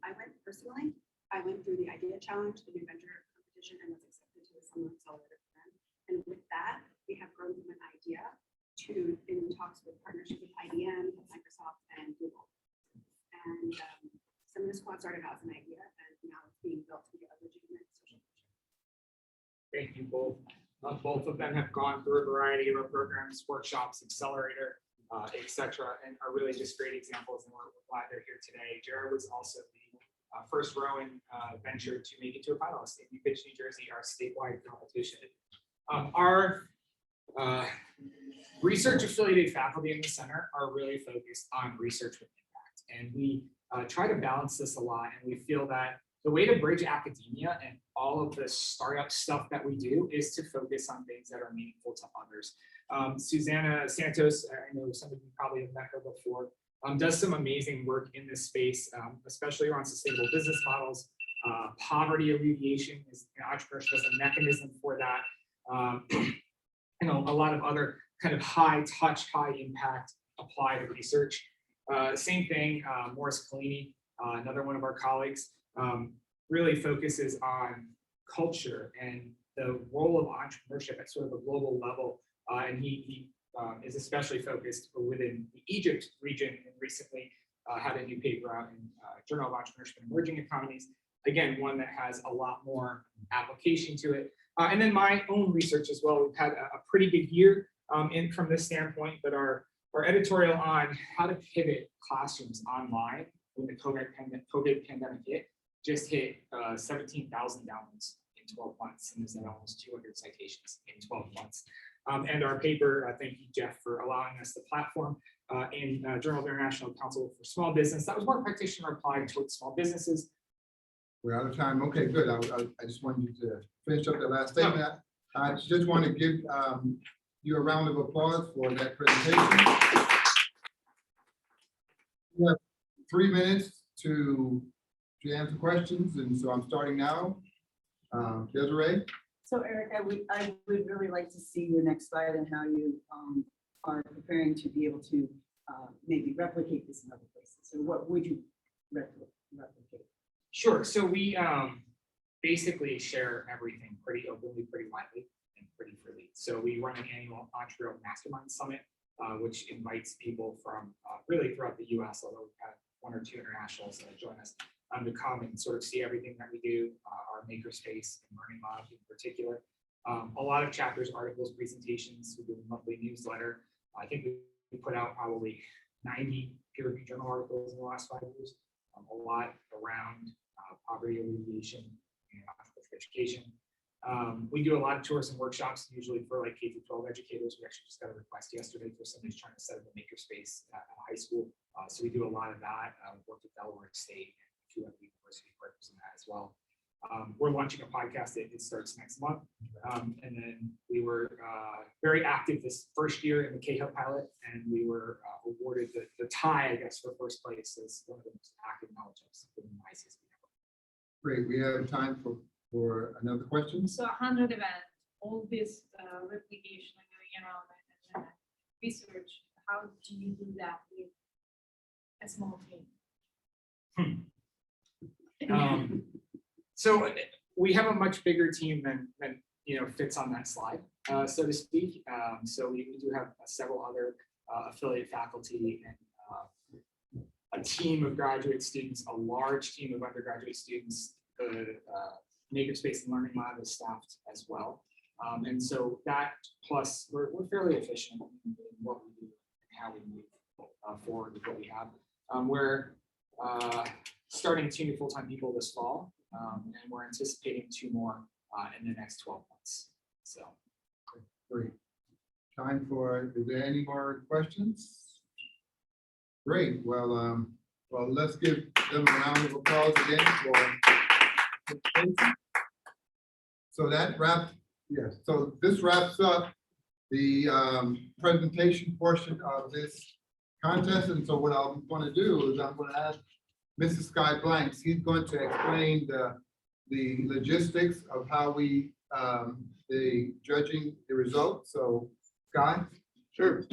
I went through the idea challenge, the new venture competition, and was accepted to the summer accelerator program. And with that, we have grown from an idea to in talks with partnership with IBM, Microsoft, and Google. And STEM Squad started out as an idea, and now it's being built to be a legitimate social mission. Thank you both. Both of them have gone through a variety of our programs, workshops, accelerator, etc., and are really just great examples, and we're glad they're here today. Jared was also the first Rowan venture to make it to a finalist in New Pitch, New Jersey, our statewide competition. Our research affiliated faculty in the center are really focused on research with impact, and we try to balance this a lot, and we feel that the way to bridge academia and all of the startup stuff that we do is to focus on things that are meaningful to others. Susannah Santos, I know some of you probably have met her before, does some amazing work in this space, especially around sustainable business models. Poverty alleviation is entrepreneurship as a mechanism for that. A lot of other kind of high touch, high impact applied research. Same thing, Morris Collini, another one of our colleagues, really focuses on culture and the role of entrepreneurship at sort of a global level. And he is especially focused within the Egypt region, and recently had a new paper out in Journal of Entrepreneurship and Emerging Economies. Again, one that has a lot more application to it. And then my own research as well. We've had a pretty big year from this standpoint, but our editorial on how to pivot classrooms online when the COVID pandemic hit just hit 17,000 downloads in 12 months, and there's almost 200 citations in 12 months. And our paper, thank you, Jeff, for allowing us the platform in Journal of International Council for Small Business. That was more practitioner applied towards small businesses. We're out of time. Okay, good. I just wanted you to finish up the last statement. I just want to give you a round of applause for that presentation. We have 3 minutes to answer questions, and so I'm starting now. Desarae? So Eric, I would really like to see your next slide and how you are preparing to be able to maybe replicate this in other places. So what would you replicate? Sure. So we basically share everything pretty openly, pretty widely, and pretty freely. So we run an annual Entrepreneurial Mastermind Summit, which invites people from really throughout the US, although we've had 1 or 2 internationals that join us to come and sort of see everything that we do, our makerspace and learning lab in particular. A lot of chapters, articles, presentations. We do a monthly newsletter. I think we put out probably 90 peer-reviewed journal articles in the last 5 years. A lot around poverty alleviation and entrepreneurship education. We do a lot of tours and workshops, usually for like K-12 educators. We actually just got a request yesterday for somebody who's trying to set up a makerspace at a high school. So we do a lot of that. We work with Delaware State and a few other university partners in that as well. We're launching a podcast. It starts next month. And then we were very active this first year in the K-Hub pilot, and we were awarded the tie, I guess, for first place as one of the most active knowledge hubs within the ICSB network. Great, we have time for another question. So 100 events, all this replication and going around and research, how do you do that with a small team? So we have a much bigger team than fits on that slide, so to speak. So we do have several other affiliate faculty and a team of graduate students, a large team of undergraduate students. The Makerspace and Learning Lab is staffed as well. And so that plus we're fairly efficient in what we do and how we move forward with what we have. We're starting 2 new full-time people this fall, and we're anticipating 2 more in the next 12 months. So great. Time for, is there any more questions? Great. Well, let's give them a round of applause again for. So that wraps, yes. So this wraps up the presentation portion of this contest. And so what I'm going to do is I'm going to ask Mrs. Sky Blanks. He's going to explain the logistics of how we the judging the results. So Sky. Sure.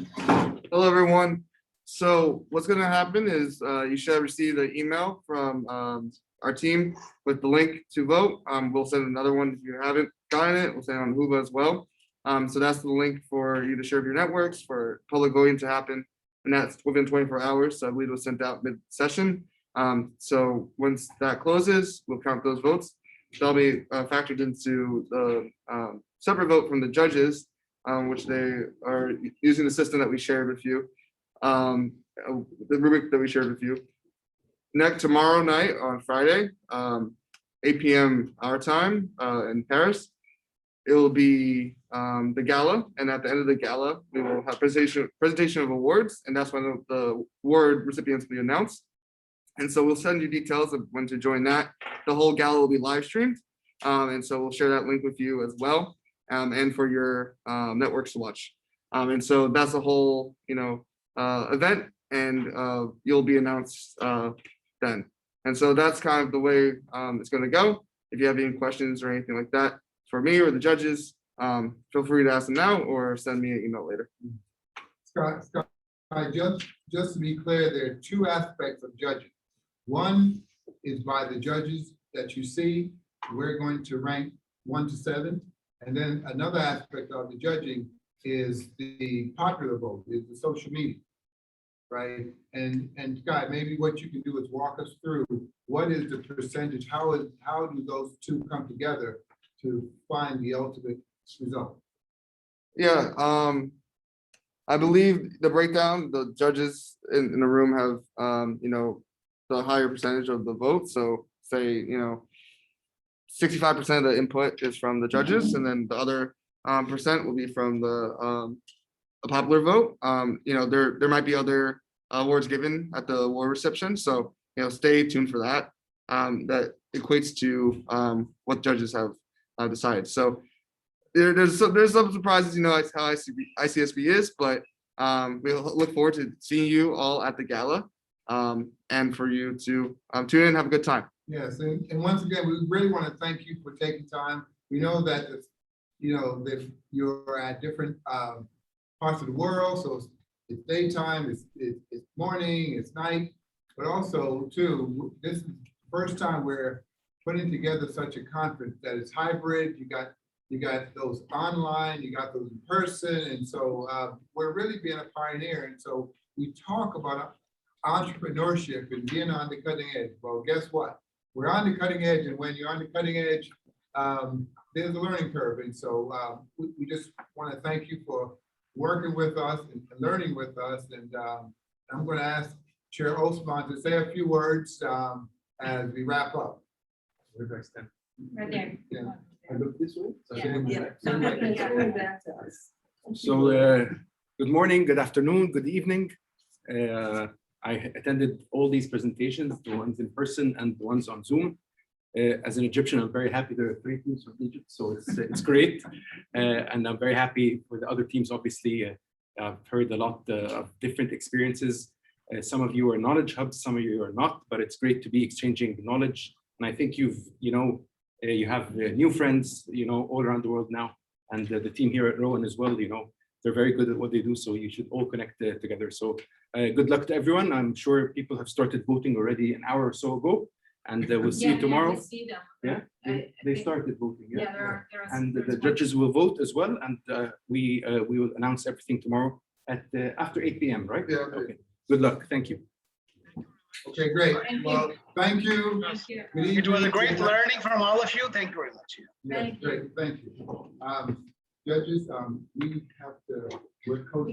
Hello, everyone. So what's going to happen is you should have received an email from our team with the link to vote. We'll send another one if you haven't gotten it. We'll send it on Heba as well. So that's the link for you to share with your networks for public voting to happen. And that's within 24 hours. So I believe it was sent out mid-session. So once that closes, we'll count those votes. They'll be factored into the separate vote from the judges, which they are using the system that we shared with you, the rubric that we shared with you. Tomorrow night on Friday, 8 p.m. our time in Paris, it will be the gala, and at the end of the gala, we will have presentation of awards, and that's when the award recipients will be announced. And so we'll send you details of when to join that. The whole gala will be live streamed, and so we'll share that link with you as well, and for your networks to watch. And so that's a whole event, and you'll be announced then. And so that's kind of the way it's going to go. If you have any questions or anything like that for me or the judges, feel free to ask them now or send me an email later. Scott, just to be clear, there are 2 aspects of judging. One is by the judges that you see. We're going to rank 1 to 7. And then another aspect of the judging is the popular vote, is the social media, right? And Scott, maybe what you can do is walk us through what is the percentage, how do those 2 come together to find the ultimate result? Yeah, I believe the breakdown, the judges in the room have, the higher percentage of the vote. So say, 65% of the input is from the judges, and then the other percent will be from the a popular vote. There might be other awards given at the award reception, so stay tuned for that. That equates to what judges have decided. So there's some surprises, how ICSB is, but we look forward to seeing you all at the gala, and for you to tune in and have a good time. Yes, and once again, we really want to thank you for taking time. We know that that you're at different parts of the world, so it's daytime, it's morning, it's night, but also too, this is the first time where putting together such a conference that is hybrid. You got those online, you got those in person. And so we're really being a pioneer. And so we talk about entrepreneurship and being on the cutting edge. Well, guess what? We're on the cutting edge. And when you're on the cutting edge, there's a learning curve. And so we just want to thank you for working with us and learning with us. And I'm going to ask Chair Osman to say a few words as we wrap up. Right there. Yeah. I look this way? So good morning, good afternoon, good evening. I attended all these presentations, the ones in person and the ones on Zoom. As an Egyptian, I'm very happy there are 3 teams from Egypt, so it's great. And I'm very happy for the other teams. Obviously, I've heard a lot of different experiences. Some of you are knowledge hubs, some of you are not, but it's great to be exchanging knowledge. And I think you have new friends, all around the world now. And the team here at Rowan as well, they're very good at what they do. So you should all connect together. So good luck to everyone. I'm sure people have started voting already an hour or so ago. And we'll see you tomorrow. Yeah, we see them. Yeah, they started voting. Yeah, there are And the judges will vote as well. And we will announce everything tomorrow at after 8 p.m. Right? Yeah. Okay. Good luck. Thank you. Okay, great. Well, thank you. It was a great learning from all of you. Thank you very much. Yes, great. Thank you. Judges, we have to, we're coaching.